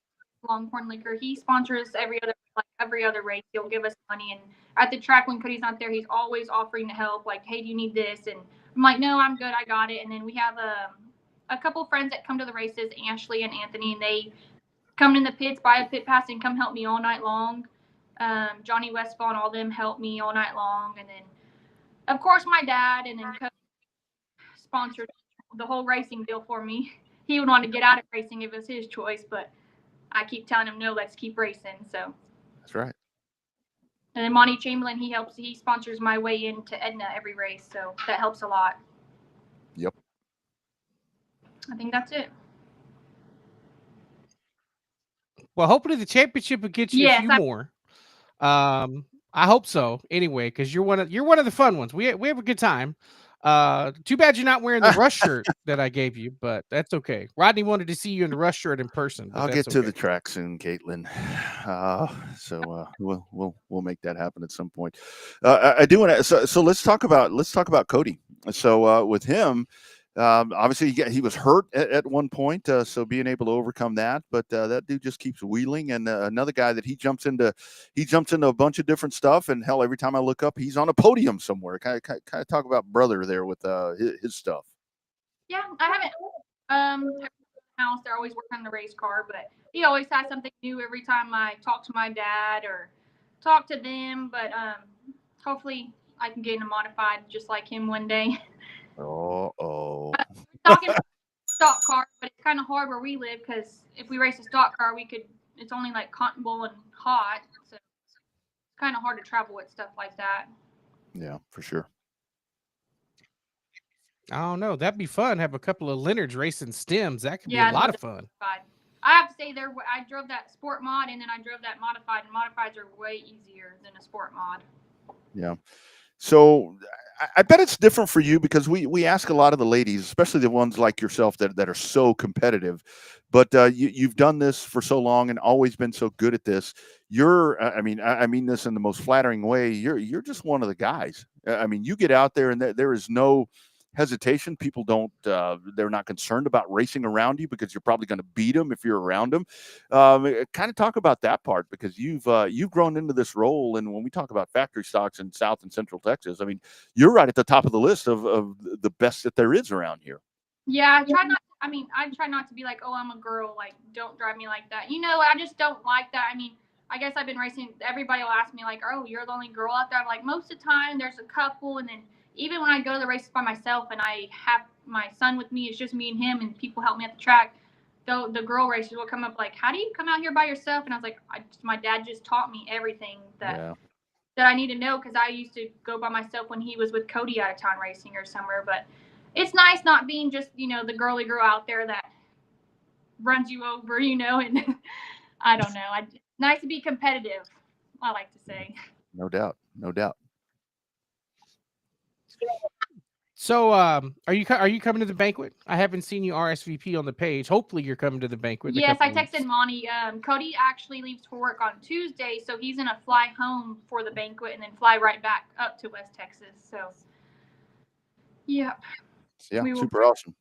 Longhorn Liquor. He sponsors every other race. He'll give us money, and at the track when Cody's not there, he's always offering to help. Like, hey, do you need this? And I'm like, no, I'm good. I got it. And then we have a couple friends that come to the races, Ashley and Anthony, and they come in the pits, buy a pit pass, and come help me all night long. Johnny Westfall and all them help me all night long, and then of course my dad, and then Cody sponsored the whole racing deal for me. He would want to get out of racing if it was his choice, but I keep telling him, no, let's keep racing. So that's right. And then Monty Chamberlain, he sponsors my way into Edna every race, so that helps a lot. Yep. I think that's it. Well, hopefully the championship will get you a few more. I hope so. Anyway, because you're one of the fun ones. We have a good time. Too bad you're not wearing the RUSS shirt that I gave you, but that's okay. Rodney wanted to see you in the RUSS shirt in person. I'll get to the track soon, Caitlin. So we'll make that happen at some point. I do want to. So let's talk about Cody. So with him, obviously he was hurt at one point. So being able to overcome that, but that dude just keeps wheeling. And another guy that he jumps into a bunch of different stuff. And hell, every time I look up, he's on a podium somewhere. Kind of talk about brother there with his stuff. Yeah, I haven't. House, they're always working on the race car, but he always has something new every time I talk to my dad or talk to them. But hopefully I can get in a modified just like him one day. Oh. Talking about stock car, but it's kind of hard where we live because if we race a stock car, it's only like Cotton Bowl and hot, so it's kind of hard to travel with stuff like that. Yeah, for sure. I don't know. That'd be fun. Have a couple of Leonards racing stems. That could be a lot of fun. I have to say, I drove that sport mod and then I drove that modified, and modifieds are way easier than a sport mod. Yeah. So I bet it's different for you because we ask a lot of the ladies, especially the ones like yourself that are so competitive, but you've done this for so long and always been so good at this. I mean this in the most flattering way. You're just one of the guys. I mean, you get out there and there is no hesitation. People they're not concerned about racing around you because you're probably going to beat them if you're around them. Kind of talk about that part because you've grown into this role. And when we talk about factory stocks in South and Central Texas, I mean, you're right at the top of the list of the best that there is around here. Yeah, I try not to be like, oh, I'm a girl, like, don't drive me like that. I just don't like that. I mean, I guess I've been racing. Everybody will ask me like, "Oh, you're the only girl out there." I'm like, most of the time there's a couple, and then even when I go to the races by myself and I have my son with me, it's just me and him, and people help me at the track. The girl racers will come up like, "How do you come out here by yourself?" And I was like, "My dad just taught me everything that I need to know, because I used to go by myself when he was with Cody out of town racing or somewhere." But it's nice not being just, the girly girl out there that runs you over, and I don't know. Nice to be competitive, I like to say. No doubt. No doubt. So, are you coming to the banquet? I haven't seen you RSVP on the page. Hopefully, you're coming to the banquet. Yes, I texted Monty. Cody actually leaves for work on Tuesday, so he's gonna fly home for the banquet and then fly right back up to West Texas. So, yeah, super awesome.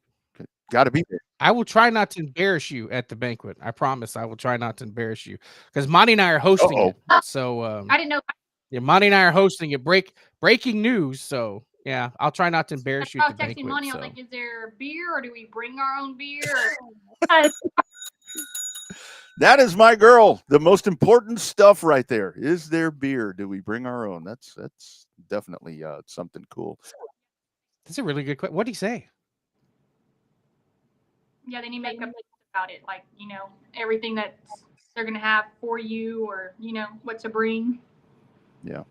Got to be there. I will try not to embarrass you at the banquet. I promise. I will try not to embarrass you, because Monty and I are hosting it. So, I didn't know. Yeah, Monty and I are hosting it. Breaking news. So. Yeah, I'll try not to embarrass you. I was texting Monty. I was like, "Is there beer, or do we bring our own beer?" That is my girl. The most important stuff right there. Is there beer? Do we bring our own? That's definitely something cool. That's a really good question. What did he say? Yeah, then you make up about it, like, everything that they're gonna have for you, or what to bring. Yeah,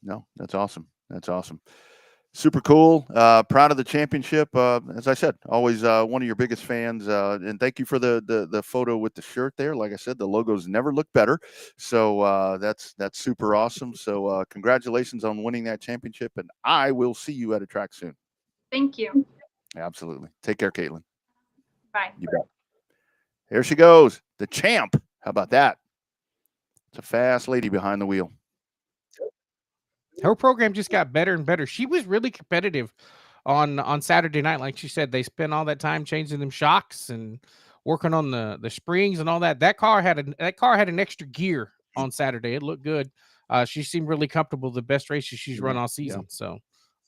no, that's awesome. That's awesome. Super cool. Proud of the championship. As I said, always one of your biggest fans. And thank you for the photo with the shirt there. Like I said, the logos never look better. So that's super awesome. So congratulations on winning that championship. And I will see you at a track soon. Thank you. Absolutely. Take care, Caitlin. Bye. You bet. Here she goes. The champ. How about that? It's a fast lady behind the wheel. Her program just got better and better. She was really competitive on Saturday night. Like she said, they spent all that time changing them shocks and working on the springs and all that. That car had an extra gear on Saturday. It looked good. She seemed really comfortable. The best races she's run all season. Yeah. So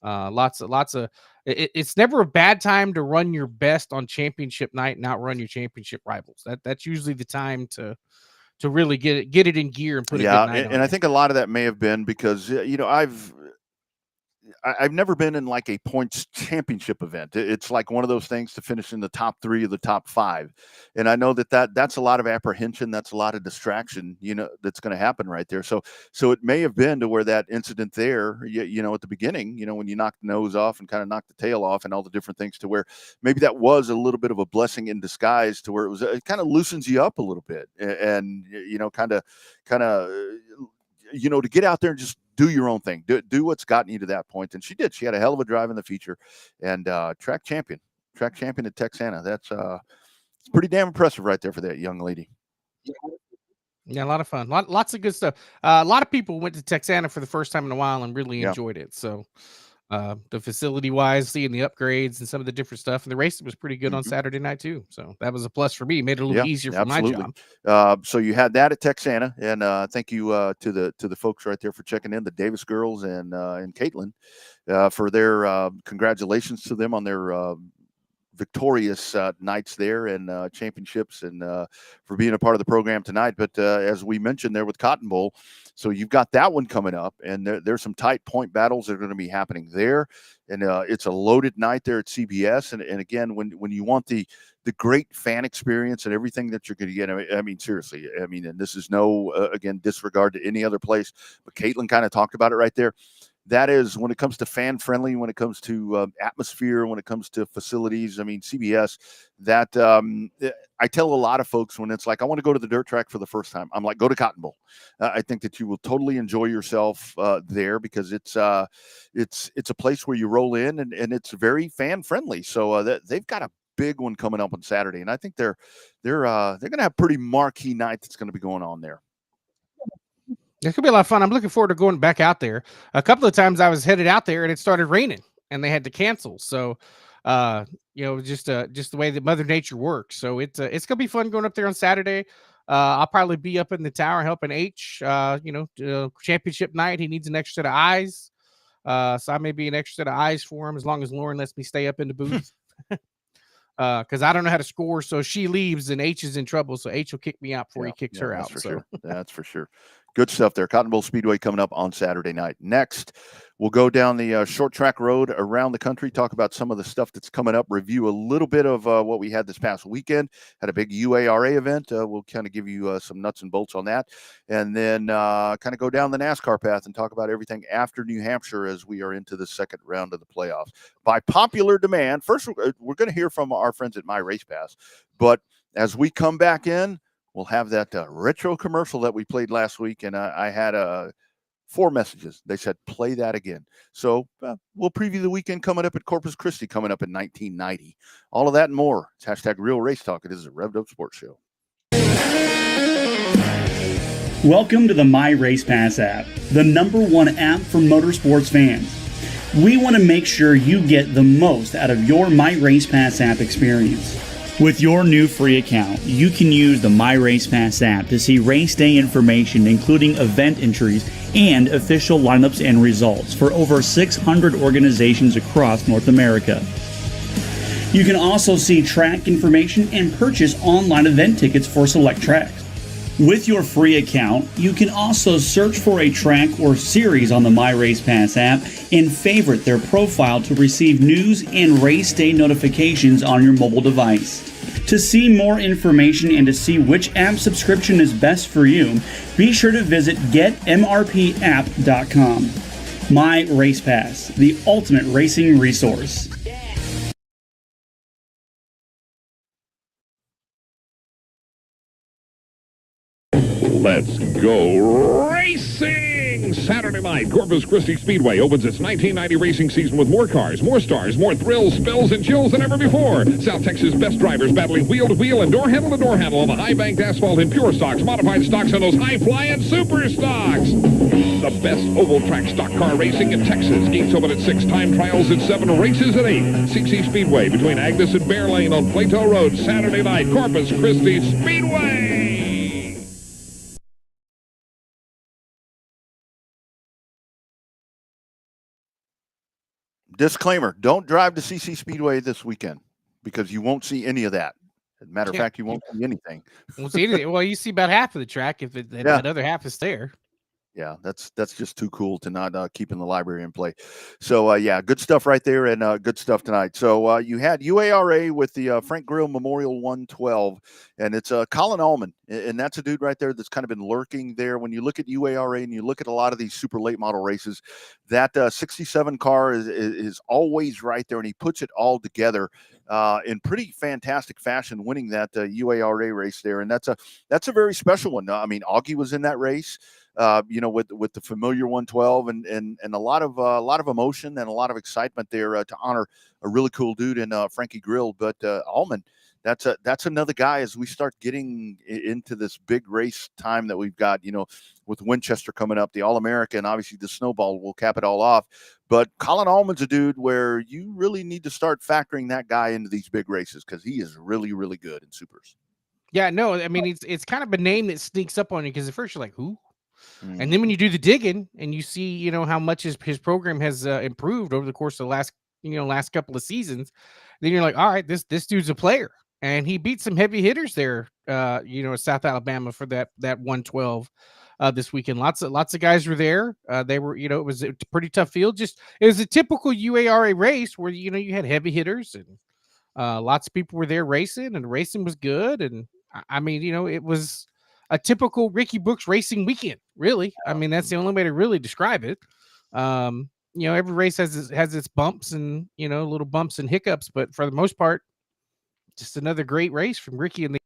lots of it's never a bad time to run your best on championship night and outrun your championship rivals. That's usually the time to really get it in gear and put a good night on. And I think a lot of that may have been because I've never been in like a points championship event. It's like one of those things to finish in the top 3 of the top 5. And I know that's a lot of apprehension. That's a lot of distraction, that's going to happen right there. So it may have been to where that incident there, at the beginning, when you knocked the nose off and kind of knocked the tail off and all the different things, to where maybe that was a little bit of a blessing in disguise, to where it kind of loosens you up a little bit and kind of, to get out there and just do your own thing, do what's gotten you to that point. And she did. She had a hell of a drive in the feature, and track champion at Texana. That's it's pretty damn impressive right there for that young lady. Yeah, a lot of fun. Lots of good stuff. A lot of people went to Texana for the first time in a while and really enjoyed it. So the facility wise, seeing the upgrades and some of the different stuff, and the race was pretty good on Saturday night too. So that was a plus for me. Made it a little easier for my job. So you had that at Texana, and thank you to the folks right there for checking in, the Davis girls and Caitlin, for their congratulations to them on their victorious nights there and championships, and for being a part of the program tonight. But as we mentioned there with Cotton Bowl, so you've got that one coming up, and there's some tight point battles that are going to be happening there, and it's a loaded night there at CBS. And again, when you want the great fan experience and everything that you're going to get, I mean seriously, and this is no again disregard to any other place, but Caitlin kind of talked about it right there. That is, when it comes to fan friendly, when it comes to atmosphere, when it comes to facilities, CBS, that I tell a lot of folks when it's like, I want to go to the dirt track for the first time, I'm like, go to Cotton Bowl. I think that you will totally enjoy yourself there, because it's a place where you roll in, and it's very fan friendly. So they've got a big one coming up on Saturday, and I think they're going to have a pretty marquee night that's going to be going on there. It could be a lot of fun. I'm looking forward to going back out there. A couple of times I was headed out there and it started raining and they had to cancel. So, just the way that Mother Nature works. So it's gonna be fun going up there on Saturday. I'll probably be up in the tower helping H. Championship night. He needs an extra set of eyes. So I may be an extra set of eyes for him as long as Lauren lets me stay up in the booth. because I don't know how to score. So she leaves and H is in trouble. So H will kick me out before he kicks her out. For sure. That's for sure. Good stuff there. Cotton Bowl Speedway coming up on Saturday night. Next, we'll go down the short track road around the country, talk about some of the stuff that's coming up, review a little bit of what we had this past weekend. Had a big UARA event. We'll kind of give you some nuts and bolts on that. And then kind of go down the NASCAR path and talk about everything after New Hampshire as we are into the second round of the playoffs. By popular demand, first, we're going to hear from our friends at My Race Pass. But as we come back in, we'll have that retro commercial that we played last week, and I had 4 messages. They said, play that again. So we'll preview the weekend coming up at Corpus Christi, coming up in 1990. All of that and more. It's hashtag Real Race Talk. It is a Revved Up Sports Show. Welcome to the My Race Pass app, the #1 app for motorsports fans. We want to make sure you get the most out of your My Race Pass app experience. With your new free account, you can use the My Race Pass app to see race day information, including event entries and official lineups and results for over 600 organizations across North America. You can also see track information and purchase online event tickets for select tracks. With your free account, you can also search for a track or series on the My Race Pass app and favorite their profile to receive news and race day notifications on your mobile device. To see more information and to see which app subscription is best for you, be sure to visit getmrpapp.com. My Race Pass, the ultimate racing resource. Let's go racing! Saturday night, Corpus Christi Speedway opens its 1990 racing season with more cars, more stars, more thrills, spills, and chills than ever before. South Texas' best drivers battling wheel to wheel and door handle to door handle on the high-banked asphalt in pure stocks, modified stocks, and those high-flying super stocks. The best oval track stock car racing in Texas. Gates open at 6, time trials at 7, races at 8. CC Speedway between Agnes and Bear Lane on Plateau Road, Saturday night, Corpus Christi Speedway. Disclaimer, don't drive to CC Speedway this weekend because you won't see any of that. As a matter of fact, you won't see anything. Won't see anything. Well, you see about half of the track if that other half is there. Yeah, that's just too cool to not keep in the library and play. So, good stuff right there and good stuff tonight. So you had UARA with the Frank Grill Memorial 112, and it's Colin Allman, and that's a dude right there that's kind of been lurking there. When you look at UARA and you look at a lot of these super late model races, that 67 car is always right there, and he puts it all together in pretty fantastic fashion, winning that UARA race there. And that's a very special one. I mean, Augie was in that race. With the familiar 112 and a lot of emotion and a lot of excitement there to honor a really cool dude in Frankie Grill. But Allman, that's another guy as we start getting into this big race time that we've got, with Winchester coming up, the All-America, and obviously the Snowball will cap it all off. But Colin Allman's a dude where you really need to start factoring that guy into these big races because he is really, really good in supers. Yeah, no, I mean, it's kind of a name that sneaks up on you because at first you're like, who? And then when you do the digging and you see, how much his program has improved over the course of the last couple of seasons, then you're like, all right, this dude's a player. And he beat some heavy hitters there, South Alabama for that 112 this weekend. Lots of guys were there. They were, it was a pretty tough field. It was a typical UARA race where, you had heavy hitters and lots of people were there racing, and the racing was good. And I mean, it was a typical Ricky Brooks racing weekend, really. I mean, that's the only way to really describe it. Every race has its bumps and, little bumps and hiccups, but for the most part, just another great race from Ricky and the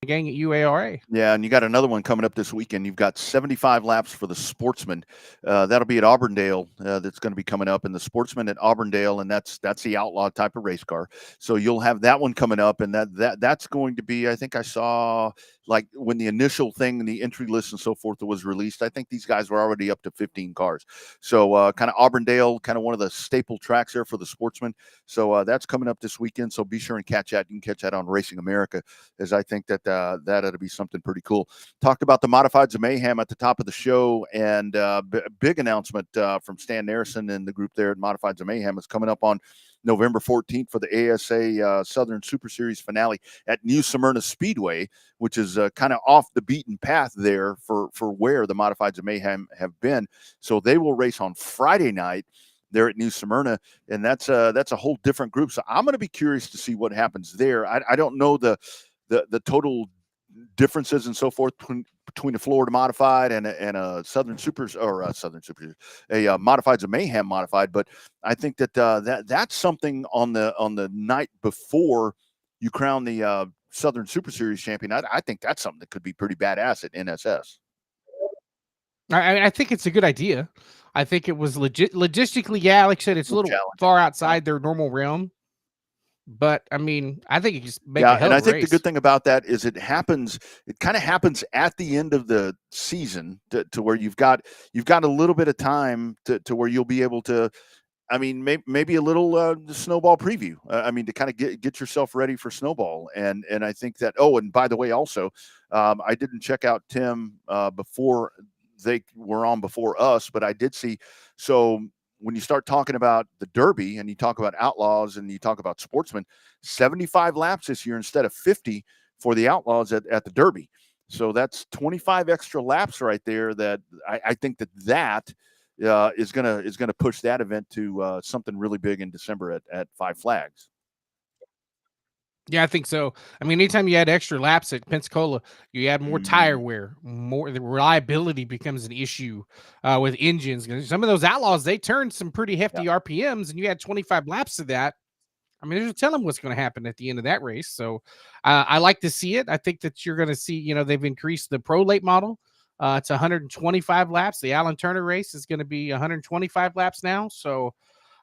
gang at UARA. Yeah, and you got another one coming up this weekend. You've got 75 laps for the Sportsman. That'll be at Auburndale. That's going to be coming up, and the Sportsman at Auburndale, and that's the outlaw type of race car. So you'll have that one coming up, and that's going to be. I think I saw like when the initial thing, the entry list and so forth was released. I think these guys were already up to 15 cars. So kind of Auburndale, kind of one of the staple tracks there for the Sportsman. So that's coming up this weekend. So be sure and catch that. You can catch that on Racing America, as I think that that ought to be something pretty cool. Talked about the Modifieds of Mayhem at the top of the show, and big announcement from Stan Narrison and the group there at Modifieds of Mayhem is coming up on November 14th for the ASA Southern Super Series finale at New Smyrna Speedway, which is kind of off the beaten path there for where the Modifieds of Mayhem have been. So they will race on Friday night there at New Smyrna, and that's a whole different group. So I'm going to be curious to see what happens there. I don't know the total differences and so forth between the Florida Modified and a Southern Supers or a Southern Super, a Modifieds of Mayhem Modified, but I think that that's something on the night before you crown the Southern Super Series champion. I think that's something that could be pretty badass at NSS. I think it's a good idea. I think it was logistically, yeah, like I said, it's a little far outside their normal realm. But I mean, I think it just make a hell and of I a think race. the good thing about that is it kind of happens at the end of the season to where you've got a little bit of time to where you'll be able to, I mean, maybe a little snowball preview. I mean, to kind of get yourself ready for snowball. And I think that, oh, and by the way, also, I didn't check out Tim before they were on before us, but I did see. So when you start talking about the Derby and you talk about Outlaws and you talk about Sportsmen, 75 laps this year instead of 50 for the Outlaws at the Derby. So that's 25 extra laps right there. That I think that is gonna push that event to something really big in December at Five Flags. Yeah, I think so. I mean, anytime you add extra laps at Pensacola, you add more tire wear, the reliability becomes an issue with engines. Some of those Outlaws, they turn some pretty hefty RPMs, and you add 25 laps to that. I mean, there's tell them what's going to happen at the end of that race. So I like to see it. I think that you're going to see, they've increased the pro late model to 125 laps. The Alan Turner race is going to be 125 laps now. So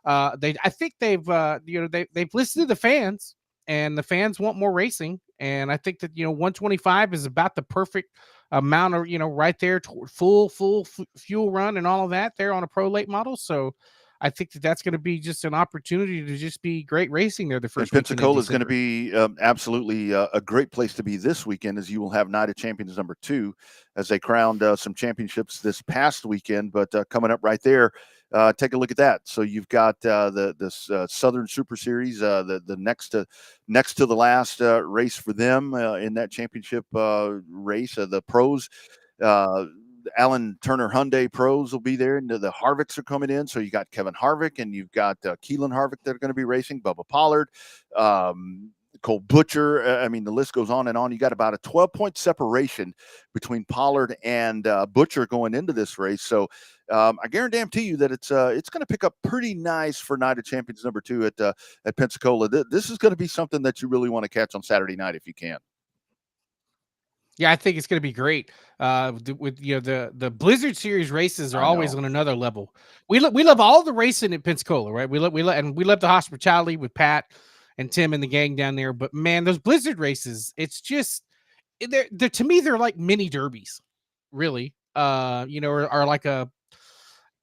I think they've listened to the fans, and the fans want more racing. And I think that 125 is about the perfect amount of right there toward full fuel run and all of that there on a pro late model. So I think that that's going to be just an opportunity to just be great racing there the first weekend. Pensacola is going to be absolutely a great place to be this weekend, as you will have Night of Champions #2 as they crowned some championships this past weekend. But coming up right there, take a look at that. So you've got this Southern Super Series, the next to the last race for them in that championship race. The pros. Alan Turner Hyundai pros will be there, and the Harvicks are coming in. So you got Kevin Harvick, and you've got Keelan Harvick that are going to be racing, Bubba Pollard, Cole Butcher. I mean, the list goes on and on. You got about a 12-point separation between Pollard and Butcher going into this race. So I guarantee you that it's going to pick up pretty nice for Night of Champions #2 at Pensacola. This is going to be something that you really want to catch on Saturday night if you can. Yeah, I think it's going to be great. With the Blizzard Series races are always on another level. We love all the racing at Pensacola, right? We love the hospitality with Pat and Tim and the gang down there. But man, those Blizzard races, it's just they're to me they're like mini derbies, really. Or like a,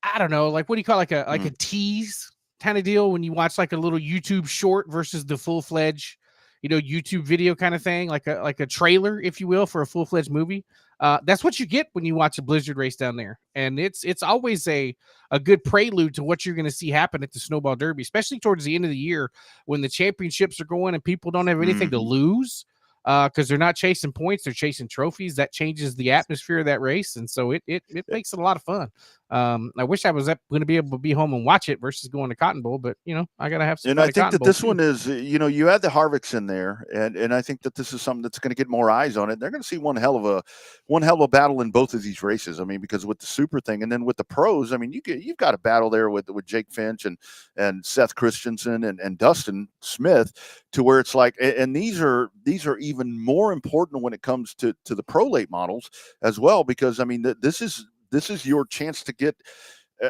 I don't know, like what do you call it? like a tease kind of deal when you watch like a little YouTube short versus the full-fledged YouTube video kind of thing, like a trailer, if you will, for a full-fledged movie. That's what you get when you watch a Blizzard race down there. And it's always a good prelude to what you're going to see happen at the Snowball Derby, especially towards the end of the year when the championships are going and people don't have anything to lose because they're not chasing points, they're chasing trophies. That changes the atmosphere of that race. And so it makes it a lot of fun. I wish I was going to be able to be home and watch it versus going to Cotton Bowl, but I got to have some. And I think that this one is, you add the Harvicks in there, and I think that this is something that's going to get more eyes on it. They're going to see one hell of a battle in both of these races. I mean, because with the super thing, and then with the pros, I mean, you've got a battle there with Jake Finch and Seth Christensen and Dustin Smith, to where it's like, and these are even more important when it comes to the pro late models as well, because I mean this is your chance to get.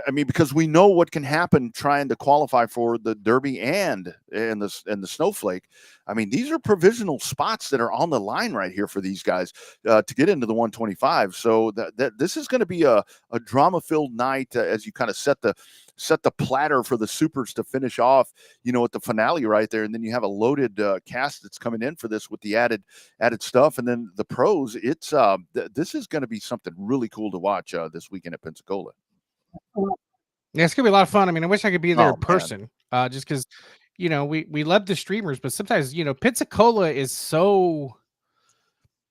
I mean, because we know what can happen trying to qualify for the Derby and the Snowflake. I mean, these are provisional spots that are on the line right here for these guys to get into the 125. So that this is going to be a drama-filled night as you kind of set the platter for the supers to finish off, at the finale right there. And then you have a loaded cast that's coming in for this with the added stuff. And then the pros, it's this is going to be something really cool to watch this weekend at Pensacola. Yeah, it's gonna be a lot of fun. I mean, I wish I could be there in person, just because we love the streamers, but sometimes, Pensacola is so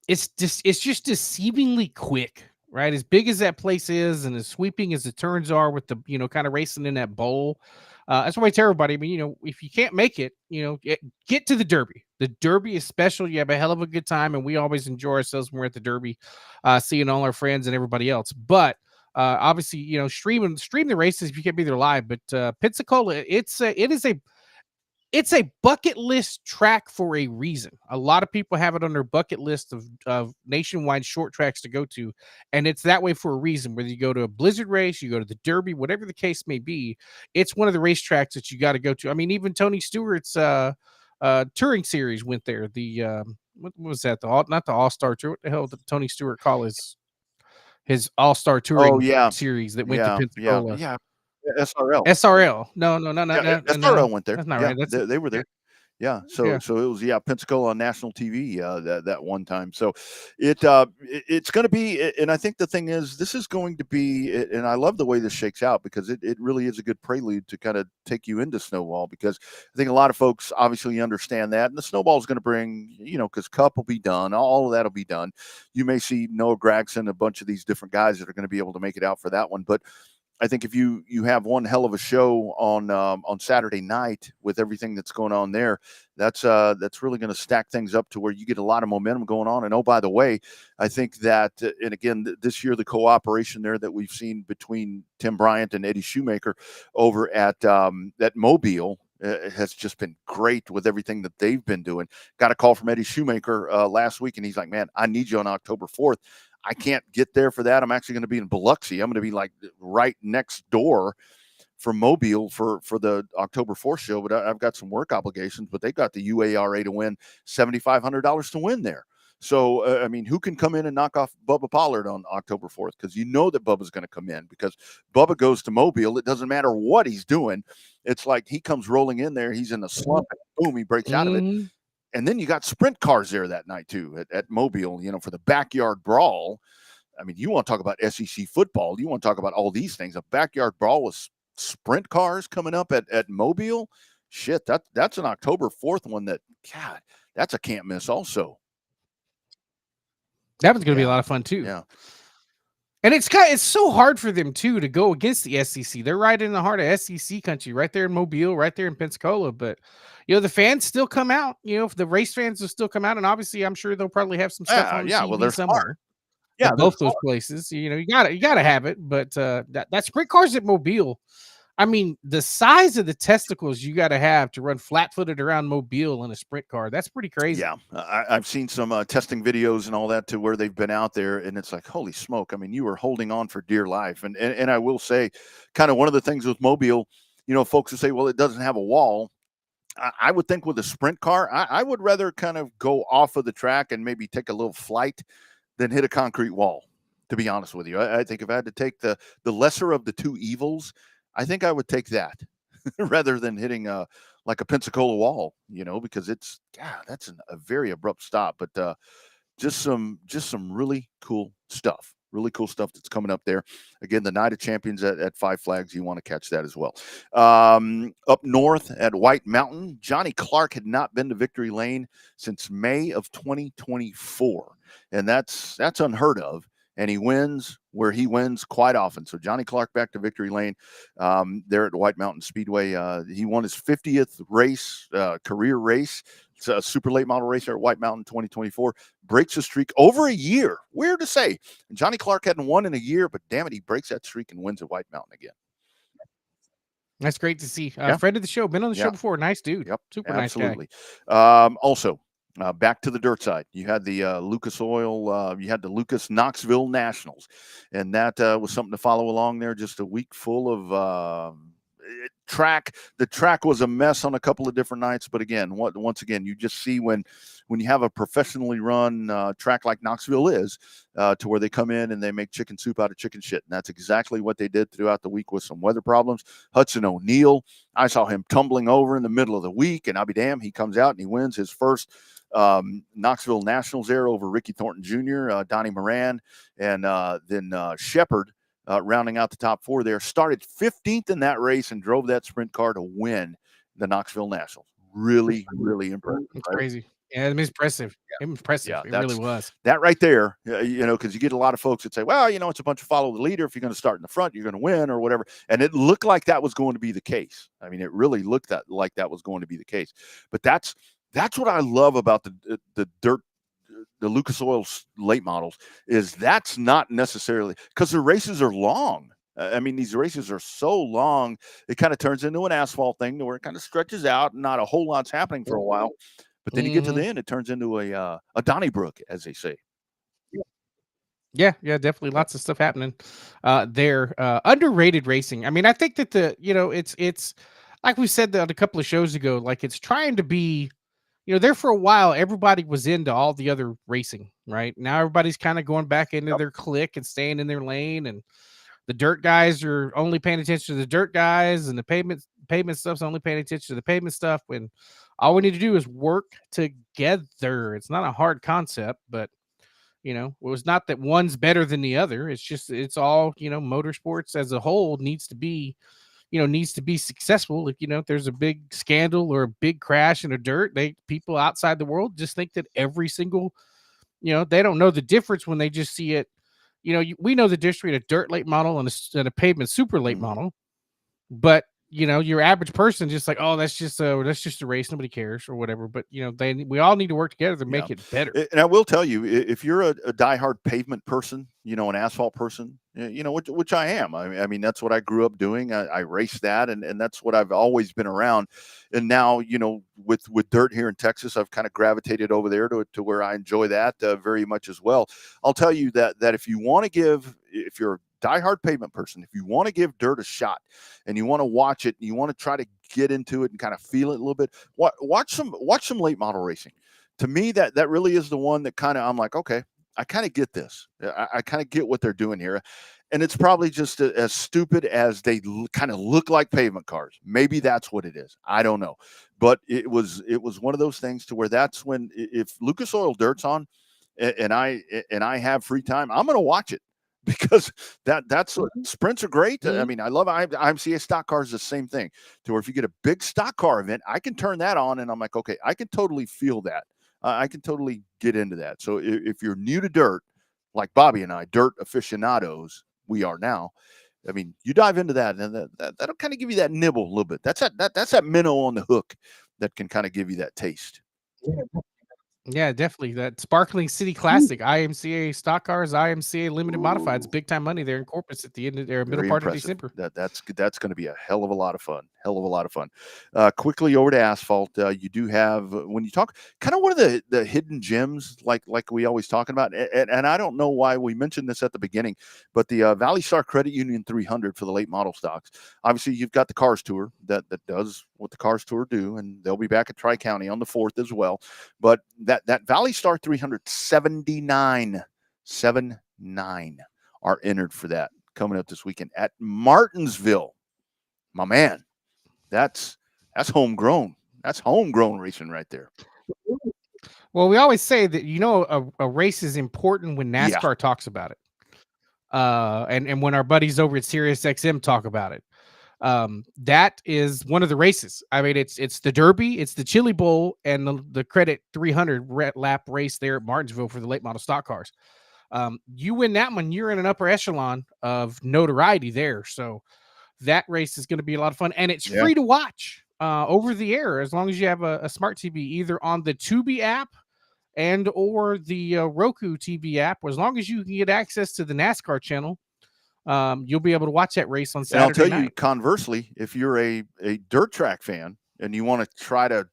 it's just deceivingly quick, right? As big as that place is and as sweeping as the turns are with the, kind of racing in that bowl. That's why I tell everybody, I mean, if you can't make it, get to the Derby. The Derby is special. You have a hell of a good time, and we always enjoy ourselves when we're at the Derby, seeing all our friends and everybody else. But obviously, stream the races if you can't be there live. But Pensacola, it's a bucket list track for a reason. A lot of people have it on their bucket list of nationwide short tracks to go to, and it's that way for a reason. Whether you go to a Blizzard race, you go to the Derby, whatever the case may be, it's one of the racetracks that you got to go to. I mean, even Tony Stewart's touring series went there. The what was that? Not the All-Star Tour. What the hell did Tony Stewart call his All-Star touring series that went to Pensacola? Yeah. SRL. SRL. No, SRL went there. That's not yeah, right. they were there. Yeah. So it was Pensacola on national TV that one time. So it's going to be, and I think the thing is, this is going to be, and I love the way this shakes out because it really is a good prelude to kind of take you into Snowball, because I think a lot of folks obviously understand that, and the Snowball is going to bring, because Cup will be done, all of that will be done. You may see Noah Gragson, a bunch of these different guys that are going to be able to make it out for that one, but I think if you have one hell of a show on Saturday night with everything that's going on there, that's really going to stack things up to where you get a lot of momentum going on. And oh, by the way, I think that, and again, this year the cooperation there that we've seen between Tim Bryant and Eddie Shoemaker over at Mobile has just been great with everything that they've been doing. Got a call from Eddie Shoemaker last week, and he's like, "Man, I need you on October 4th. I can't get there for that. I'm actually going to be in Biloxi. I'm going to be like right next door from Mobile for the October 4th show, but I've got some work obligations, but they got the UARA to win $7,500 to win there. So, I mean, who can come in and knock off Bubba Pollard on October 4th? Because you know that Bubba's going to come in, because Bubba goes to Mobile. It doesn't matter what he's doing. It's like he comes rolling in there. He's in a slump. And boom, he breaks out of it. And then you got sprint cars there that night too at Mobile, for the backyard brawl. I mean, you want to talk about SEC football. You want to talk about all these things. A backyard brawl with sprint cars coming up at Mobile. Shit, that's an October 4th one that, God, that's a can't miss also. That was going to be a lot of fun too. Yeah. And it's so hard for them too to go against the SEC. They're right in the heart of SEC country, right there in Mobile, right there in Pensacola. But the fans still come out. The race fans will still come out, and obviously, I'm sure they'll probably have some stuff on TV somewhere. Yeah, both those places. You gotta have it. But that sprint cars at Mobile, I mean, the size of the testicles you got to have to run flat-footed around Mobile in a sprint car, that's pretty crazy. Yeah, I've seen some testing videos and all that to where they've been out there, and it's like, holy smoke. I mean, you are holding on for dear life. And I will say, kind of one of the things with Mobile, folks will say, well, it doesn't have a wall. I would think with a sprint car, I would rather kind of go off of the track and maybe take a little flight than hit a concrete wall, to be honest with you. I think if I had to take the lesser of the two evils, I think I would take that rather than hitting like a Pensacola wall, because that's a very abrupt stop. But just some really cool stuff. Really cool stuff that's coming up there. Again, the Night of Champions at Five Flags. You want to catch that as well. Up north at White Mountain, Johnny Clark had not been to Victory Lane since May of 2024. And that's unheard of. And he wins where he wins quite often. So Johnny Clark back to Victory Lane there at White Mountain Speedway. He won his 50th race, career race. It's a super late model race there at White Mountain 2024. Breaks the streak over a year. Weird to say. And Johnny Clark hadn't won in a year, but damn it, he breaks that streak and wins at White Mountain again. That's great to see. Friend of the show, been on the show before. Nice dude. Yep, super absolutely. Nice guy. Also, back to the dirt side, you had the Lucas Oil, you had the Lucas Knoxville Nationals, and that was something to follow along there. Just a week full of track. The track was a mess on a couple of different nights, but again, once again, you just see when you have a professionally run track like Knoxville is, to where they come in and they make chicken soup out of chicken shit, and that's exactly what they did throughout the week with some weather problems. Hudson O'Neal, I saw him tumbling over in the middle of the week, and I'll be damned, he comes out and he wins his first Knoxville Nationals there over Ricky Thornton Jr., Donnie Moran, and then Shepard rounding out the top four there. Started 15th in that race and drove that sprint car to win the Knoxville Nationals. Really, really impressive. It's Right? crazy. Yeah, it's impressive. Impressive. Yeah, It really was. that right there, because you get a lot of folks that say, well, it's a bunch of follow the leader. If you're going to start in the front, you're going to win or whatever. And it looked like that was going to be the case. I mean, it really looked like that was going to be the case. But that's what I love about the dirt, the Lucas Oil late models, is that's not necessarily because the races are long. I mean, these races are so long, it kind of turns into an asphalt thing where it kind of stretches out and not a whole lot's happening for a while. But then you get to the end, it turns into a Donnybrook, as they say. Yeah, definitely. Lots of stuff happening there. Underrated racing. I mean, I think that it's like we said that a couple of shows ago, like it's trying to be, there for a while, everybody was into all the other racing, right? Now everybody's kind of going back into their clique and staying in their lane, and the dirt guys are only paying attention to the dirt guys, and the pavement stuff's only paying attention to the pavement stuff. When all we need to do is work together. It's not a hard concept, but it was not that one's better than the other. It's just all motorsports as a whole needs to be successful. If there's a big scandal or a big crash in a dirt, people outside the world just think that every single they don't know the difference when they just see it. We know the difference between a dirt late model and a pavement super late model, but your average person just like, oh, that's just a race, nobody cares or whatever. But we all need to work together to make it better. And I will tell you, if you're a diehard pavement person, an asphalt person, which I am. I mean, that's what I grew up doing. I raced that, and that's what I've always been around. And now, with dirt here in Texas, I've kind of gravitated over there to where I enjoy that very much as well. I'll tell you that if you want to if you're a diehard pavement person, if you want to give dirt a shot and you want to watch it, and you want to try to get into it and kind of feel it a little bit, watch some late model racing. To me, that really is the one that kind of, I'm like, okay, I kind of get this. I kind of get what they're doing here. And it's probably just as stupid as they kind of look like pavement cars. Maybe that's what it is. I don't know. But it was one of those things to where that's when, if Lucas Oil Dirt's on and I have free time, I'm going to watch it. Because that's sprints are great. I mean, I love IMCA stock cars, the same thing. To where if you get a big stock car event, I can turn that on and I'm like, okay, I can totally feel that. I can totally get into that. So if you're new to dirt, like Bobby and I, dirt aficionados, we are now. I mean, you dive into that, and that'll kind of give you that nibble a little bit. That's that minnow on the hook that can kind of give you that taste. Yeah, definitely. That Sparkling City Classic, IMCA stock cars, IMCA limited modifieds, big time money there in Corpus at the end of their middle part of December. That's going to be a hell of a lot of fun. Quickly over to asphalt. You do have, when you talk, kind of one of the hidden gems, like we always talking about, and I don't know why we mentioned this at the beginning, but the Valley Star Credit Union 300 for the late model stocks. Obviously, you've got the Cars Tour that does what the Cars Tour do, and they'll be back at Tri-County on the 4th as well. But that Valley Star 379 are entered for that coming up this weekend at Martinsville. My man, that's homegrown. That's homegrown racing right there. Well, we always say that a race is important when NASCAR talks about it, and when our buddies over at SiriusXM talk about it. That is one of the races. I mean, it's the Derby, it's the Chili Bowl, and the Credit 300 lap race there at Martinsville for the late model stock cars. You win that one, you're in an upper echelon of notoriety there. So that race is going to be a lot of fun, and it's free to watch over the air as long as you have a smart TV, either on the Tubi app and or the Roku TV app. As long as you can get access to the NASCAR channel, you'll be able to watch that race on Saturday night. I'll tell you, night. Conversely, if you're a dirt track fan and you want to try to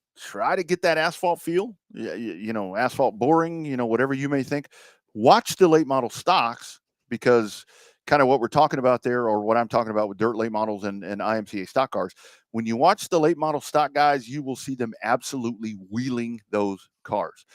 get that asphalt feel, asphalt boring, whatever you may think, watch the late model stocks, because kind of what we're talking about there, or what I'm talking about with dirt late models and IMCA stock cars, when you watch the late model stock guys, you will see them absolutely wheeling those cars,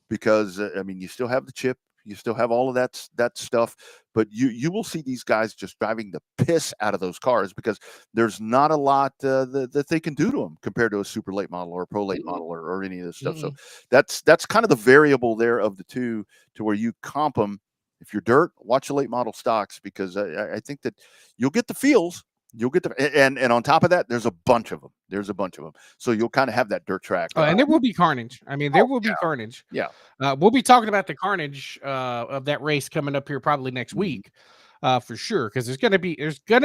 because I mean, you still have the chip, you still have all of that stuff, but you will see these guys just driving the piss out of those cars, because there's not a lot that they can do to them compared to a super late model or a pro late model or any of this stuff. So that's kind of the variable there of the two, to where you comp them. If you're dirt, watch the late model stocks, because I think that you'll get the feels. You'll get and on top of that, there's a bunch of them. So you'll kind of have that dirt track. Oh, and there will be carnage. I mean, there will be carnage. Yeah. We'll be talking about the carnage of that race coming up here probably next week, for sure. Because there's gonna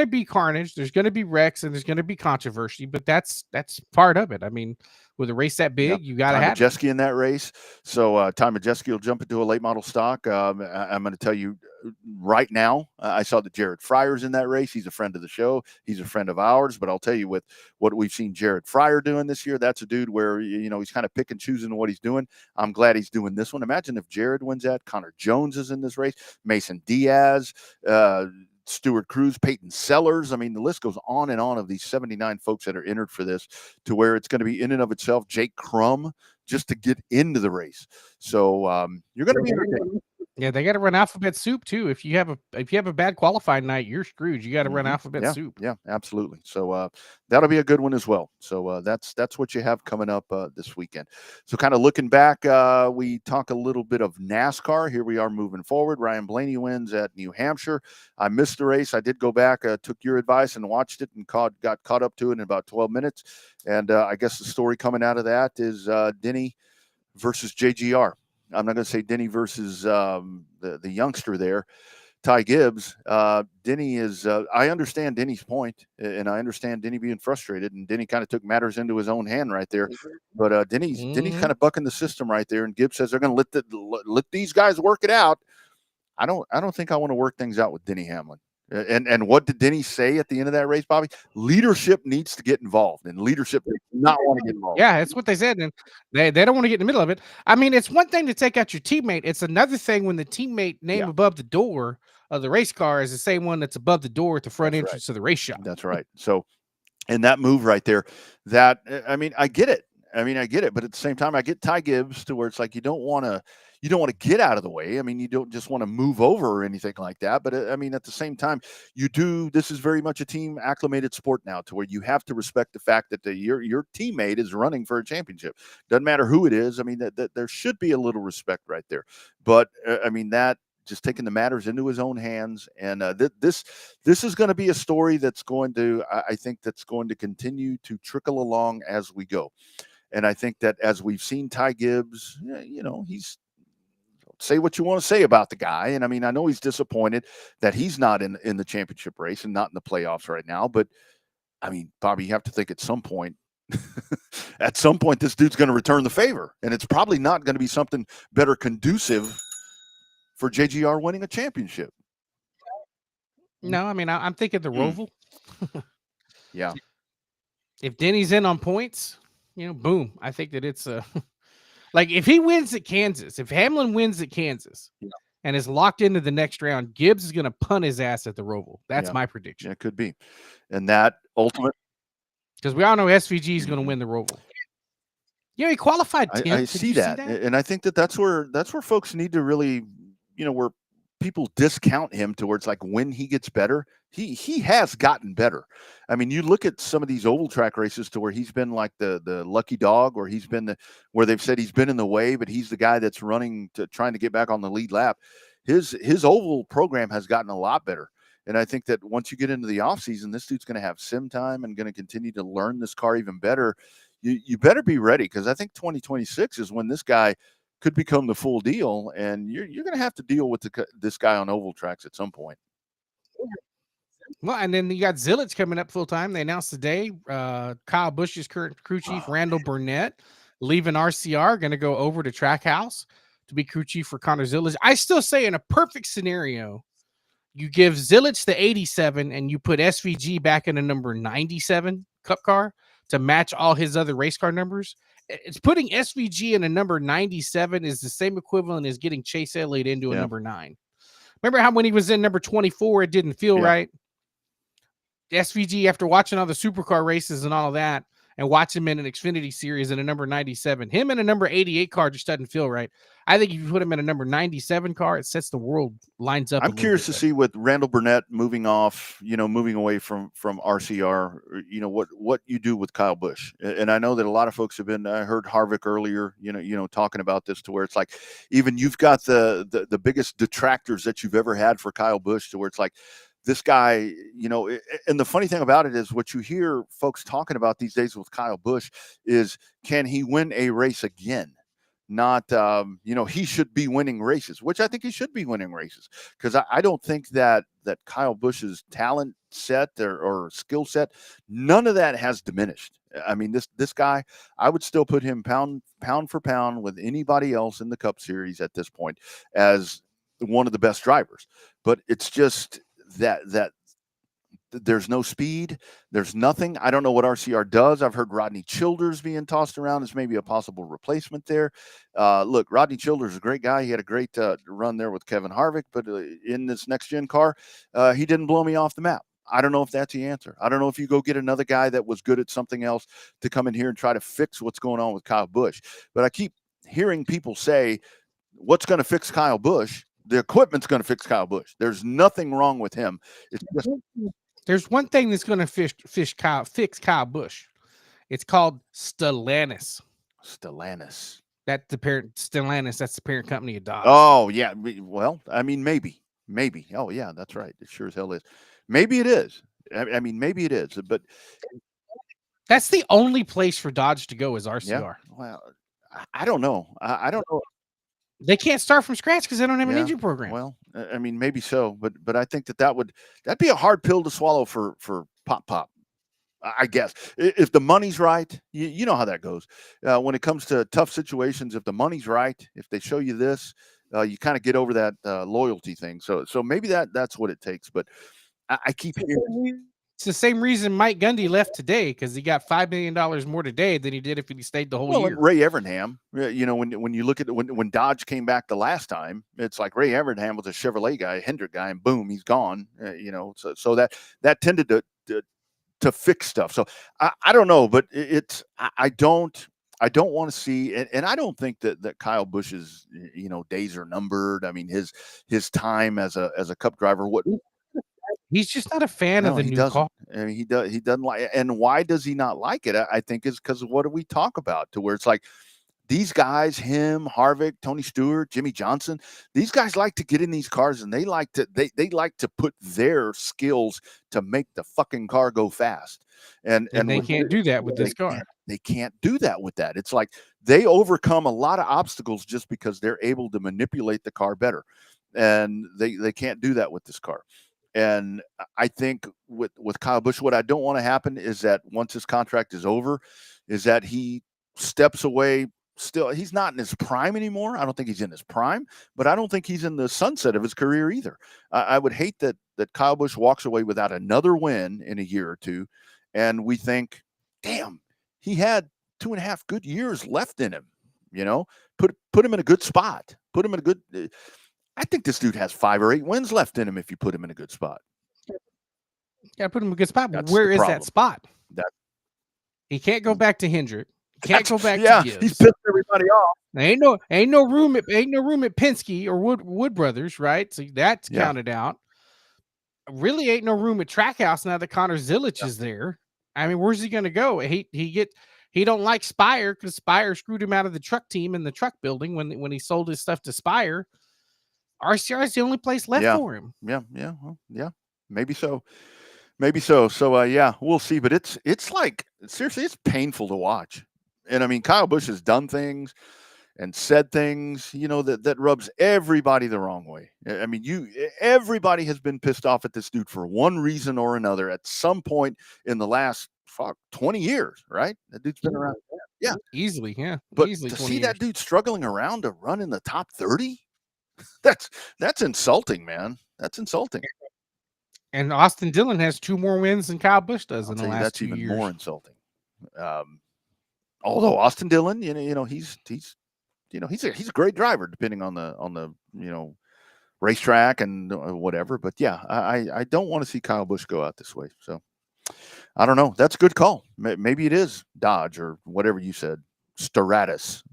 be carnage, there's gonna be wrecks, and there's gonna be controversy. But that's part of it. I mean, with a race that big, you got to have Majeski in that race. So Ty Majeski will jump into a late model stock. I'm going to tell you right now, I saw that Jared Fryer's in that race. He's a friend of the show. He's a friend of ours. But I'll tell you, with what we've seen Jared Fryer doing this year, that's a dude where, he's kind of pick and choosing what he's doing. I'm glad he's doing this one. Imagine if Jared wins that. Connor Jones is in this race. Mason Diaz, Stuart Cruz, Peyton Sellers. I mean, the list goes on and on of these 79 folks that are entered for this, to where it's going to be in and of itself Jake Crum just to get into the race. So you're going to be entertained. Yeah, they got to run alphabet soup too. If you have a bad qualifying night, you're screwed. You got to run alphabet soup. Yeah, absolutely. So that'll be a good one as well. So that's what you have coming up this weekend. So kind of looking back, we talk a little bit of NASCAR. Here we are moving forward. Ryan Blaney wins at New Hampshire. I missed the race. I did go back, took your advice and watched it, and got caught up to it in about 12 minutes. And I guess the story coming out of that is Denny versus JGR. I'm not going to say Denny versus the youngster there, Ty Gibbs. Denny is, I understand Denny's point, and I understand Denny being frustrated, and Denny kind of took matters into his own hand right there. But Denny's kind of bucking the system right there, and Gibbs says they're going to let these guys work it out. I don't think I want to work things out with Denny Hamlin. And what did Denny say at the end of that race, Bobby? Leadership needs to get involved, and leadership does not want to get involved. Yeah, that's what they said, and they don't want to get in the middle of it. I mean, it's one thing to take out your teammate. It's another thing when the teammate name above the door of the race car is the same one that's above the door at the front entrance of the race shop. That's right. So, and that move right there, I get it. But at the same time, I get Ty Gibbs to where it's like you don't want to get out of the way. I mean, you don't just want to move over or anything like that. But I mean, at the same time, you do. This is very much a team acclimated sport now, to where you have to respect the fact that your teammate is running for a championship. Doesn't matter who it is. I mean, that there should be a little respect right there. But I mean, that just taking the matters into his own hands, and this is going to be a story that's going to, I think, that's going to continue to trickle along as we go. And I think that as we've seen Ty Gibbs, he's, say what you want to say about the guy. And I mean, I know he's disappointed that he's not in the championship race and not in the playoffs right now. But I mean, Bobby, you have to think at some point, this dude's going to return the favor. And it's probably not going to be something better conducive for JGR winning a championship. No, I mean, I'm thinking the Roval. Yeah. If Denny's in on points, boom. I think that it's like if he wins at Kansas, if Hamlin wins at Kansas and is locked into the next round, Gibbs is going to punt his ass at the Roval. That's my prediction. Yeah, it could be. And that ultimate, because we all know SVG is going to win the Roval. Yeah, he qualified 10th. I see that. And I think that's where folks need to really, where people discount him to where it's like when he gets better, he has gotten better. I mean, you look at some of these oval track races to where he's been like the lucky dog, or he's been where they've said he's been in the way, but he's the guy that's running trying to get back on the lead lap. His oval program has gotten a lot better. And I think that once you get into the offseason, this dude's going to have sim time and going to continue to learn this car even better. You better be ready, because I think 2026 is when this guy could become the full deal, and you're going to have to deal with this guy on oval tracks at some point. Well, and then you got Zillich coming up full time. They announced today Kyle Busch's current crew chief, Randall Burnett, leaving RCR, going to go over to Trackhouse to be crew chief for Connor Zillich. I still say in a perfect scenario, you give Zillich the 87 and you put SVG back in a number 97 Cup car to match all his other race car numbers. It's putting SVG in a number 97 is the same equivalent as getting Chase Elliott into a number 9. Remember how when he was in number 24, it didn't feel right? SVG, after watching all the supercar races and all of that, and watch him in an Xfinity series in a number 97, him in a number 88 car just doesn't feel right. I think if you put him in a number 97 car, it sets the world lines up. I'm curious to see with Randall Burnett moving off, moving away from RCR, what you do with Kyle Busch. And I know that a lot of folks have been, I heard Harvick earlier, talking about this, to where it's like, even you've got the biggest detractors that you've ever had for Kyle Busch, to where it's like, this guy, and the funny thing about it is what you hear folks talking about these days with Kyle Busch is, can he win a race again? Not, he should be winning races, which I think he should be winning races, because I don't think that Kyle Busch's talent set or skill set, none of that has diminished. I mean, this guy, I would still put him pound for pound with anybody else in the Cup Series at this point as one of the best drivers. But it's just that there's no speed. There's nothing. I don't know what RCR does. I've heard Rodney Childers being tossed around as maybe a possible replacement there. Look, Rodney Childers is a great guy. He had a great run there with Kevin Harvick, but in this next-gen car, he didn't blow me off the map. I don't know if that's the answer. I don't know if you go get another guy that was good at something else to come in here and try to fix what's going on with Kyle Busch. But I keep hearing people say, what's going to fix Kyle Busch? The equipment's going to fix Kyle Busch. There's nothing wrong with him. It's just... There's one thing that's going to fix Kyle Busch. It's called Stellantis. Stellantis. That's the parent company of Dodge. Oh, yeah. Well, I mean, maybe. Oh, yeah, that's right. It sure as hell is. Maybe it is. I mean, maybe it is. But that's the only place for Dodge to go is RCR. Yeah, well, I don't know. I don't know. They can't start from scratch because they don't have an engine program. Well, I mean, maybe so, but I think that'd be a hard pill to swallow for Pop. I guess if the money's right, you know how that goes. When it comes to tough situations, if the money's right, if they show you this, you kind of get over that loyalty thing. So maybe that's what it takes. But I keep hearing. It's the same reason Mike Gundy left today, because he got $5 million more today than he did if he stayed the whole year. Ray Evernham, when you look at when Dodge came back the last time, it's like Ray Evernham was a Chevrolet guy, a Hendrick guy, and boom, he's gone. So that tended to fix stuff. So I don't know, but I don't want to see, and I don't think that Kyle Busch's days are numbered. I mean, his time as a Cup driver, he's just not a fan of the new car. I mean, he doesn't like it. And why does he not like it? I think is because of what do we talk about, to where it's like these guys, him, Harvick, Tony Stewart, Jimmy Johnson, these guys like to get in these cars and they like to put their skills to make the fucking car go fast. And they can't do that with this car. They can't do that with that. It's like they overcome a lot of obstacles just because they're able to manipulate the car better. And they can't do that with this car. And I think with Kyle Busch, what I don't want to happen is that once his contract is over, is that he steps away. Still, he's not in his prime anymore. I don't think he's in his prime, but I don't think he's in the sunset of his career either. I would hate that Kyle Busch walks away without another win in a year or two, and we think, damn, he had 2.5 good years left in him. Put him in a good spot. Put him in a good. I think this dude has 5 or 8 wins left in him if you put him in a good spot. Got to put him in a good spot. But where is that spot? He can't go back to Hendrick. He can't go back to Gibbs. He's pissed everybody off. Ain't no room at Penske or Wood Brothers, right? So that's counted out. Really ain't no room at Trackhouse now that Connor Zilic is there. I mean, where's he going to go? He don't like Spire because Spire screwed him out of the truck team in the truck building when he sold his stuff to Spire. RCR is the only place left for him. Yeah. Maybe so. So we'll see. But it's like, seriously, it's painful to watch. And I mean, Kyle Busch has done things and said things, that rubs everybody the wrong way. I mean, everybody has been pissed off at this dude for one reason or another at some point in the last 20 years, right? That dude's been around. Yeah, easily. Yeah, but easily to 20 see years. that dude struggling around to run in the top 30, that's insulting, man. That's insulting. And Austin Dillon has 2 more wins than Kyle Busch does in the last 2 years. That's even more insulting. Although Austin Dillon, he's a great driver depending on the racetrack and whatever. But yeah, I don't want to see Kyle Busch go out this way. So I don't know. That's a good call. Maybe it is Dodge or whatever you said. Stellantis.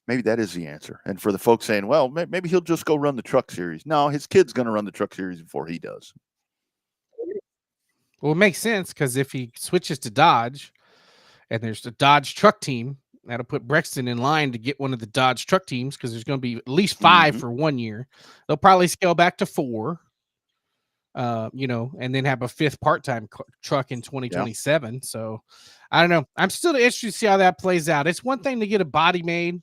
Maybe that is the answer. And for the folks saying, well, maybe he'll just go run the truck series. No, his kid's going to run the truck series before he does. Well, it makes sense because if he switches to Dodge and there's the Dodge truck team, That'll put Brexton in line to get one of the Dodge truck teams because there's going to be at least 5 for 1 year. They'll probably scale back to 4, and then have a 5th part-time truck in 2027. So I don't know. I'm still interested to see how that plays out. It's one thing to get a body made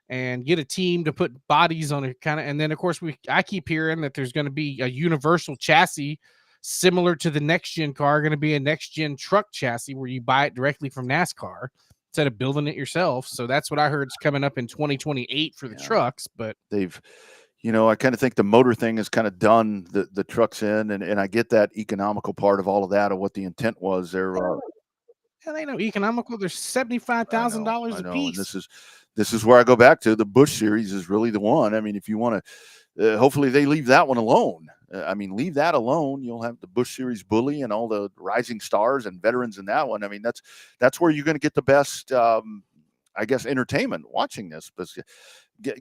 and get a team to put bodies on it, and then of course I keep hearing that there's going to be a universal chassis similar to the next gen car, going to be a next gen truck chassis where you buy it directly from NASCAR instead of building it yourself. So that's what I heard is coming up in 2028 for the trucks. But they've, I kind of think the motor thing has kind of done the trucks in, and I get that economical part of all of that, of what the intent was there. They know economical. There's $75,000 a piece. And this is where I go back to the Busch series is really the one. I mean, if you want to, hopefully they leave that one alone. Leave that alone. You'll have the Busch series bully and all the rising stars and veterans in that one. I mean, that's where you're going to get the best, entertainment watching this. But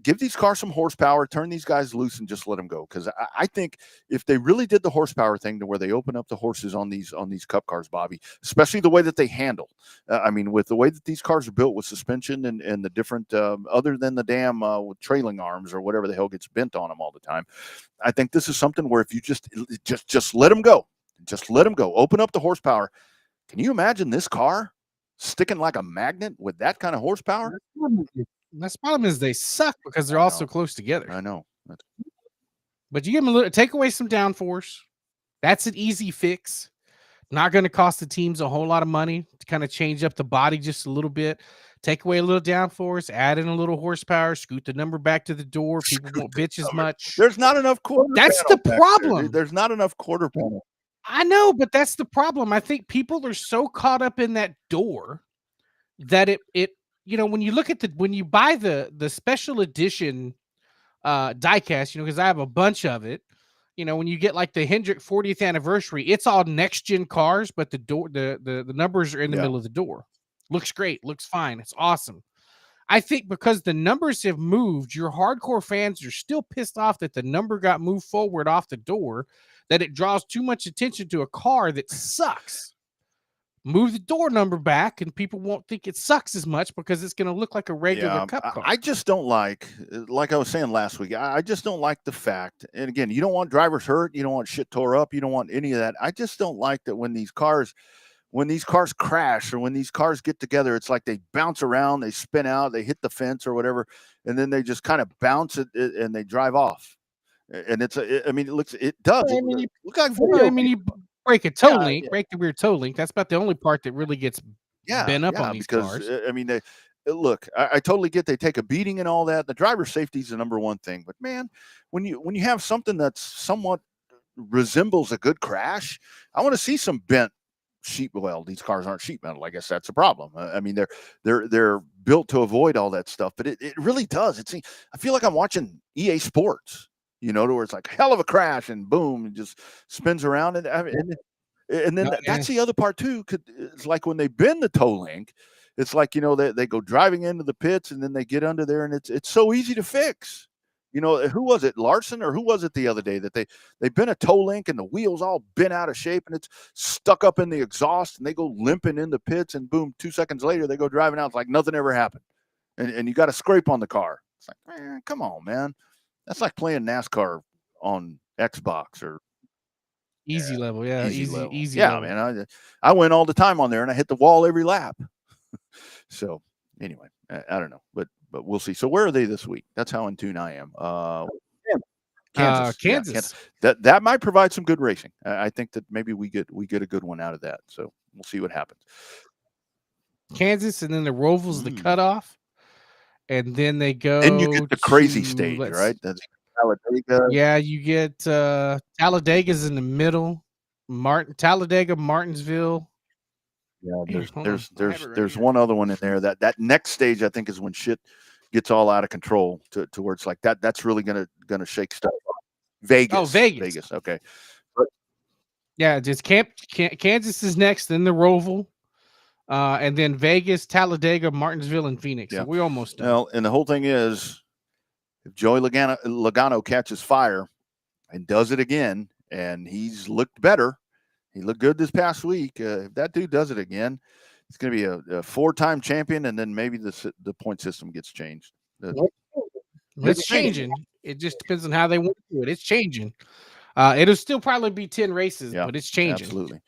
give these cars some horsepower, turn these guys loose, and just let them go. Because I think if they really did the horsepower thing to where they open up the horses on these Cup cars, Bobby, especially the way that they handle, with the way that these cars are built with suspension and the different, other than the damn with trailing arms or whatever the hell gets bent on them all the time, I think this is something where if you just let them go, open up the horsepower. Can you imagine this car sticking like a magnet with that kind of horsepower? That's problem is they suck because they're all so close together. I know. But you give them take away some downforce. That's an easy fix. Not going to cost the teams a whole lot of money to kind of change up the body just a little bit. Take away a little downforce, add in a little horsepower, scoot the number back to the door. People won't bitch as much. There's not enough quarter. That's the problem. There's not enough quarter panel. I know, but that's the problem. I think people are so caught up in that door that it when you look at when you buy the special edition diecast, because I have a bunch of it, when you get like the Hendrick 40th anniversary, it's all next gen cars, but the door, the numbers are in the middle of the door. Looks great, looks fine, it's awesome. I think because the numbers have moved, your hardcore fans are still pissed off that the number got moved forward off the door, that it draws too much attention to a car that sucks. Move the door number back and people won't think it sucks as much because it's going to look like a regular Cup car. I just don't like I was saying last week, I just don't like the fact, and again, you don't want drivers hurt, you don't want shit tore up, you don't want any of that. I just don't like that when these cars crash or when these cars get together, it's like they bounce around, they spin out, they hit the fence or whatever, and then they just kind of bounce it and they drive off. And it does. Look like you break a toe link, break the rear toe link. That's about the only part that really gets bent up on these cars. Look, I totally get they take a beating and all that. The driver safety is the number one thing. But man, when you have something that's somewhat resembles a good crash, I want to see some bent sheet. Well, these cars aren't sheet metal. I guess that's the problem. They're built to avoid all that stuff. But it really does. I feel like I'm watching EA Sports. To where it's like a hell of a crash and boom, it just spins around. And then that's the other part too. It's like when they bend the toe link, it's like, they go driving into the pits and then they get under there and it's so easy to fix. Who was it, Larson, or who was it the other day that they bent a toe link and the wheels all bent out of shape and it's stuck up in the exhaust and they go limping in the pits and boom, 2 seconds later they go driving out. It's like nothing ever happened. And you got a scrape on the car. It's like, man, come on, man. That's like playing NASCAR on Xbox or easy level. Yeah. Easy. Yeah, level. man. I win all the time on there and I hit the wall every lap. So anyway, I don't know, but we'll see. So where are they this week? That's how in tune I am. Kansas. Yeah, Kansas. That might provide some good racing. I think that maybe we get a good one out of that. So we'll see what happens. Kansas, and then the Roval's the cutoff. And then they go. And you get the crazy stage, right? That's Talladega. Yeah, you get Talladega's in the middle. Talladega, Martinsville. Yeah, there's one other one in there. That next stage, I think, is when shit gets all out of control to where it's like that. That's really gonna shake stuff up. Vegas. Oh, Vegas. Okay. Yeah, just Kansas is next, then the Roval. And then Vegas, Talladega, Martinsville, and Phoenix. Yeah. So we're almost done. Well, and the whole thing is, if Joey Logano catches fire and does it again, and he's looked better, he looked good this past week. If that dude does it again, it's going to be a 4-time champion, and then maybe the point system gets changed. It's changing. It just depends on how they want to do it. It's changing. It'll still probably be 10 races, but it's changing. Absolutely.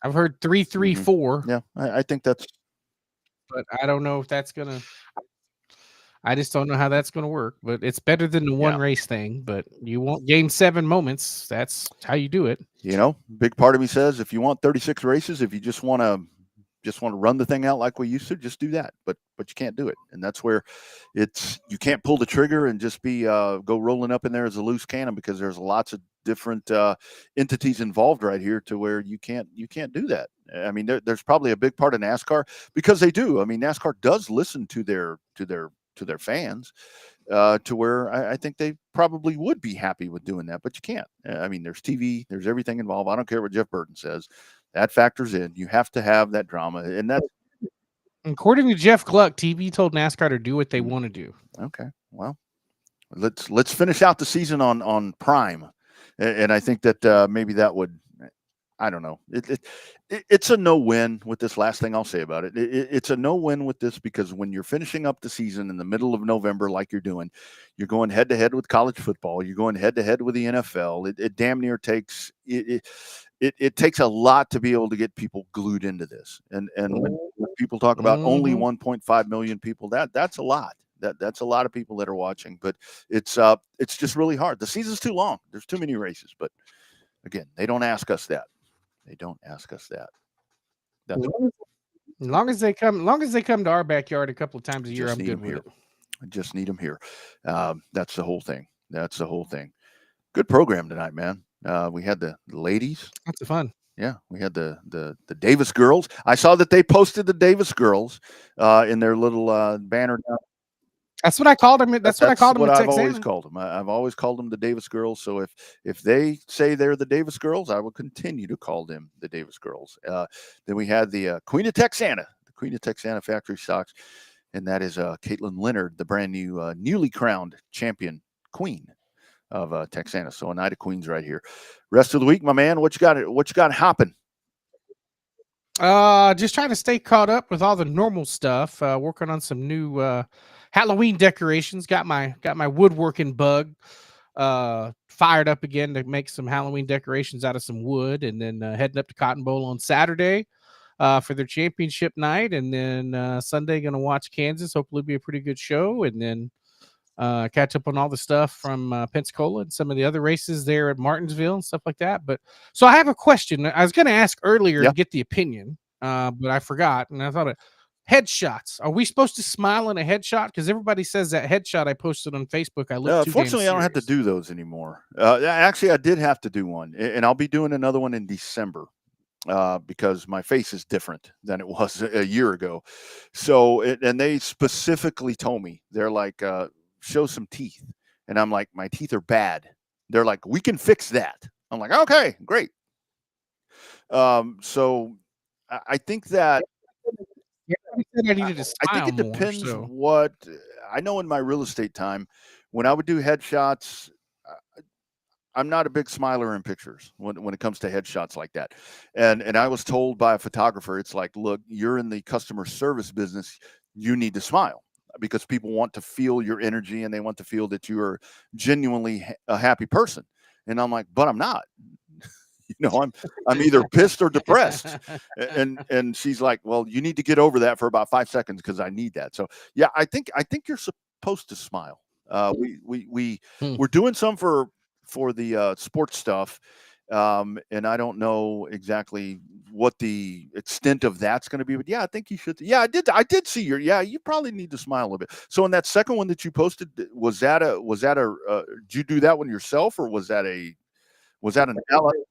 I've heard 3, 3, 4. Yeah, I think that's. But I don't know if that's gonna. I just don't know how that's gonna work. But it's better than the one race thing. But you want Game 7 moments. That's how you do it. Big part of me says if you want 36 races, if you just want to run the thing out like we used to, just do that. But you can't do it, and that's where you can't pull the trigger and just be go rolling up in there as a loose cannon, because there's lots of different entities involved right here to where you can't do that. I mean, there's probably a big part of NASCAR, because they do. I mean, NASCAR does listen to their fans, to where I think they probably would be happy with doing that, but you can't. I mean, there's TV, there's everything involved. I don't care what Jeff Burton says. That factors in. You have to have that drama, and that's. According to Jeff Gluck, TV told NASCAR to do what they want to do. Okay, well, let's finish out the season on Prime, and I think that maybe that would. I don't know. It's a no-win with this. Last thing I'll say about it. It's a no-win with this, because when you're finishing up the season in the middle of November, like you're doing, you're going head-to-head with college football. You're going head-to-head with the NFL. It damn near takes it takes a lot to be able to get people glued into this. And when people talk about only 1.5 million people, that's a lot. That's a lot of people that are watching. But it's just really hard. The season's too long. There's too many races. But again, they don't ask us that. They don't ask us that. As long as they come to our backyard a couple of times a year, I'm good with it. I just need them here. That's the whole thing. That's the whole thing. Good program tonight, man. We had the ladies. That's fun. Yeah, we had the Davis girls. I saw that they posted the Davis girls in their little banner. That's what I called them. That's what I called them. I've always called them. I've always called them the Davis girls. So if they say they're the Davis girls, I will continue to call them the Davis girls. Then we had the Queen of Texana, factory stocks, and that is Caitlin Leonard, the brand new newly crowned champion queen of Texana. So a night of queens right here. Rest of the week, my man, what you got hopping? Just trying to stay caught up with all the normal stuff. Working on some new Halloween decorations. Got my woodworking bug fired up again to make some Halloween decorations out of some wood, and then heading up to Cotton Bowl on Saturday for their championship night, and then Sunday going to watch Kansas. Hopefully it'll be a pretty good show, and then catch up on all the stuff from Pensacola and some of the other races there at Martinsville and stuff like that. But so I have a question I was going to ask earlier and get the opinion, but I forgot, and I thought headshots. Are we supposed to smile in a headshot? Because everybody says that headshot I posted on Facebook, I look too fortunately, I don't have to do those anymore. Actually, I did have to do one, and I'll be doing another one in December because my face is different than it was a year ago. So, and they specifically told me, they're like, show some teeth. And I'm like, my teeth are bad. They're like, we can fix that. I'm like, okay, great. So I think that I needed to smile I think it depends what I know. In my real estate time, when I would do headshots, I'm not a big smiler in pictures when it comes to headshots like that. And I was told by a photographer, it's like, look, you're in the customer service business. You need to smile because people want to feel your energy and they want to feel that you are genuinely a happy person. And I'm like, but I'm not. I'm either pissed or depressed. And she's like, well, you need to get over that for about 5 seconds because I need that. So yeah, I think you're supposed to smile. We're doing some for the sports stuff. And I don't know exactly what the extent of that's going to be, but yeah, I think you should. Yeah, I did see you probably need to smile a little bit. So in that second one that you posted, was that did you do that one yourself, or was that an Allen?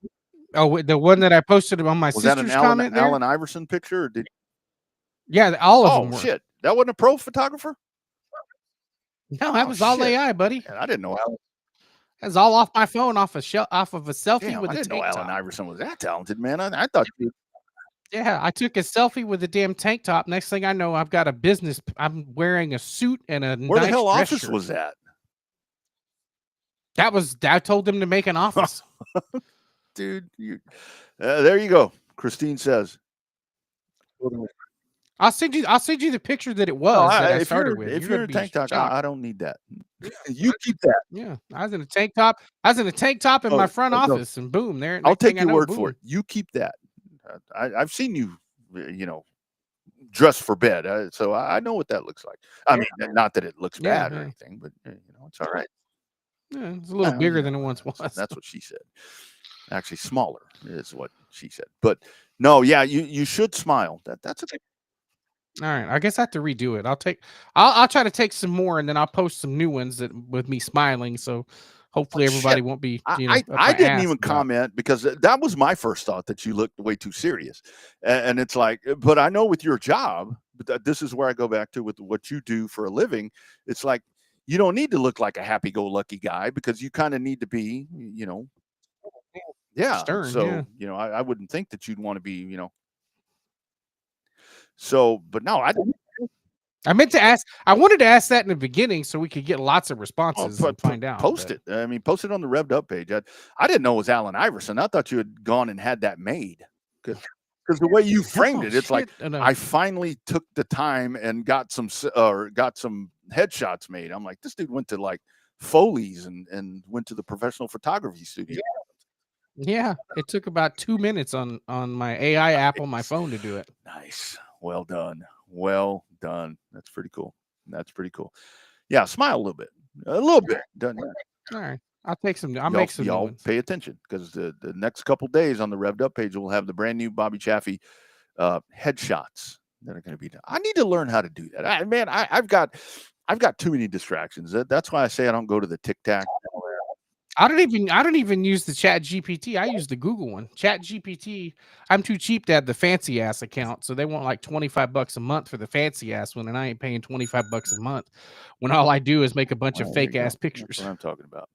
Oh, the one that I posted on my sister's comment there? Allen Iverson picture? Or yeah, all of them were. Shit. That wasn't a pro photographer? No, that was all AI, buddy. I didn't know Allen. That was all off my phone, off of a selfie with I a didn't know tank Allen top. Iverson was that talented, man. I thought you. Yeah, I took a selfie with a damn tank top. Next thing I know, I've got a business. I'm wearing a suit and a Where nice the hell dress office shirt. was that? I told them to make an office. Dude, there you go. Christine says, I'll send you the picture that it was No, that I if started you're with. if You're you're gonna in a be tank top, shocked. I don't need that. You keep that. Yeah, I was in a tank top. I was in a tank top in my front no. office, and boom, there. I'll next take thing I your know, word boom. for it. You keep that. I've seen you, dress for bed, so I know what that looks like. I mean, not that it looks bad or anything, but it's all right. Yeah, it's a little bigger than it once was. That's what she said. Actually, smaller is what she said. But no, yeah, you should smile. That's okay. All right, I guess I have to redo it. I'll try to take some more, and then I'll post some new ones that with me smiling. So hopefully everybody won't be, I didn't even comment because that was my first thought, that you looked way too serious. And it's like, but I know with your job, but this is where I go back to with what you do for a living. It's like, you don't need to look like a happy-go-lucky guy, because you kind of need to be, stern. So, I wouldn't think that you'd want to be, So, but no, I meant to ask. I wanted to ask that in the beginning so we could get lots of responses and find out. Post it. I mean, post it on the Revved Up page. I didn't know it was Allen Iverson. I thought you had gone and had that made, because the way you framed it, it's like, I finally took the time and got some headshots made. I'm like, this dude went to like Foley's and went to the professional photography studio. Yeah, it took about 2 minutes on my AI app on my phone to do it. Nice. Well done. Well done. That's pretty cool. Yeah, smile a little bit. Done. All right, I'll take some. I'll make some. Y'all pay attention, because the next couple days on the Revved Up page, we'll have the brand new Bobby Chaffee headshots that are going to be done. I need to learn how to do that. I've got too many distractions. That's why I say I don't go to the TikTok. I don't even use the Chat GPT. I use the Google one. Chat GPT. I'm too cheap to have the fancy ass account, so they want like $25 a month for the fancy ass one, and I ain't paying $25 a month when all I do is make a bunch of fake ass pictures. That's what I'm talking about.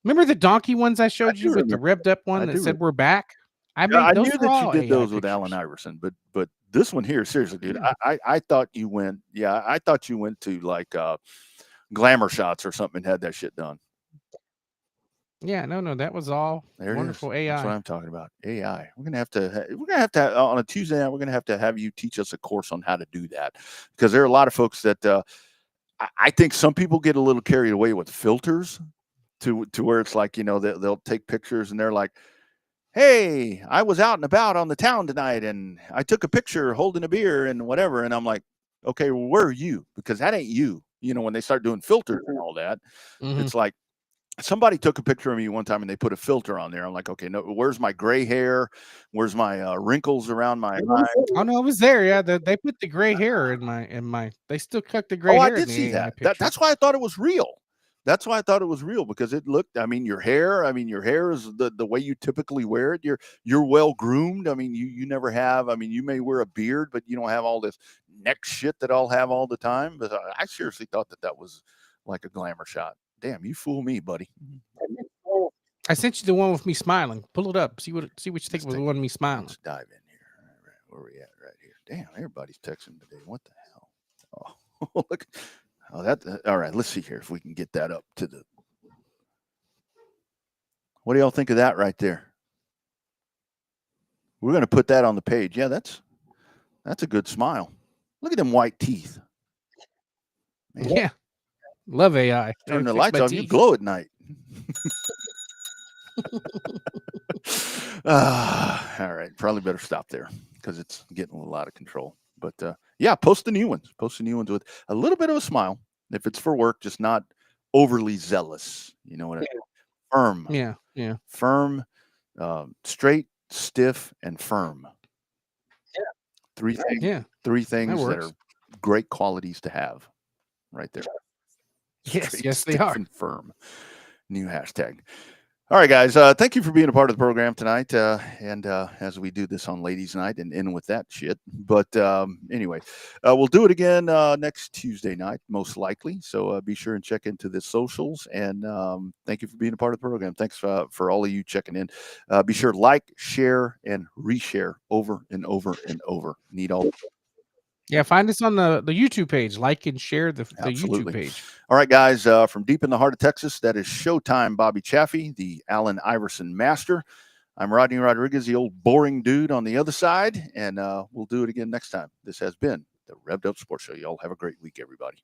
Remember the donkey ones I showed you with the Revved Up one that said we're back? I knew that you did those with Allen Iverson, but this one here, seriously, dude, I thought you went. Yeah, I thought you went to like Glamour Shots or something and had that shit done. Yeah, no, that was all wonderful AI. That's what I'm talking about. AI. We're gonna have to on a Tuesday night. We're gonna have to have you teach us a course on how to do that, because there are a lot of folks that I think some people get a little carried away with filters to where it's like, they'll take pictures and they're like, hey, I was out and about on the town tonight and I took a picture holding a beer and whatever, and I'm like, okay, well, where are you? Because that ain't you. When they start doing filters and all that, it's like, somebody took a picture of me one time and they put a filter on there. I'm like, okay, no, where's my gray hair? Where's my wrinkles around my eye? Oh no, it was there. Yeah, they put the gray hair in my. They still cut the gray hair. I did see that. That's why I thought it was real. Because it looked. I mean, your hair is the way you typically wear it. You're well groomed. I mean, you never have. I mean, you may wear a beard, but you don't have all this neck shit that I'll have all the time. But I seriously thought that was like a glamour shot. Damn, you fool me, buddy. I sent you the one with me smiling. Pull it up. See what you think of the one with me smiling. Let's dive in here. All right, where we at right here? Damn, everybody's texting today. What the hell? Oh, look. Oh, all right. Let's see here if we can get that up to the. What do y'all think of that right there? We're going to put that on the page. Yeah, that's a good smile. Look at them white teeth. Man. Yeah. Love AI. Turn the lights off, you glow at night. All right. Probably better stop there because it's getting a little out of control. But yeah, post the new ones. Post the new ones with a little bit of a smile. If it's for work, just not overly zealous. You know what I mean? Firm. Yeah. Firm, straight, stiff, and firm. Yeah. Three things. Yeah. Three things that are great qualities to have. Right there. Yes, they are. And firm. New hashtag. All right, guys. Thank you for being a part of the program tonight. And as we do this on Ladies' Night and end with that shit. But anyway, we'll do it again next Tuesday night, most likely. So be sure and check into the socials. And thank you for being a part of the program. Thanks for all of you checking in. Be sure to like, share, and reshare over and over and over. Need all. Yeah, find us on the YouTube page. Like and share the YouTube page. All right, guys, from deep in the heart of Texas, that is Showtime Bobby Chaffee, the Allen Iverson master. I'm Rodney Rodriguez, the old boring dude on the other side, and we'll do it again next time. This has been the Revved Up Sports Show. Y'all have a great week, everybody.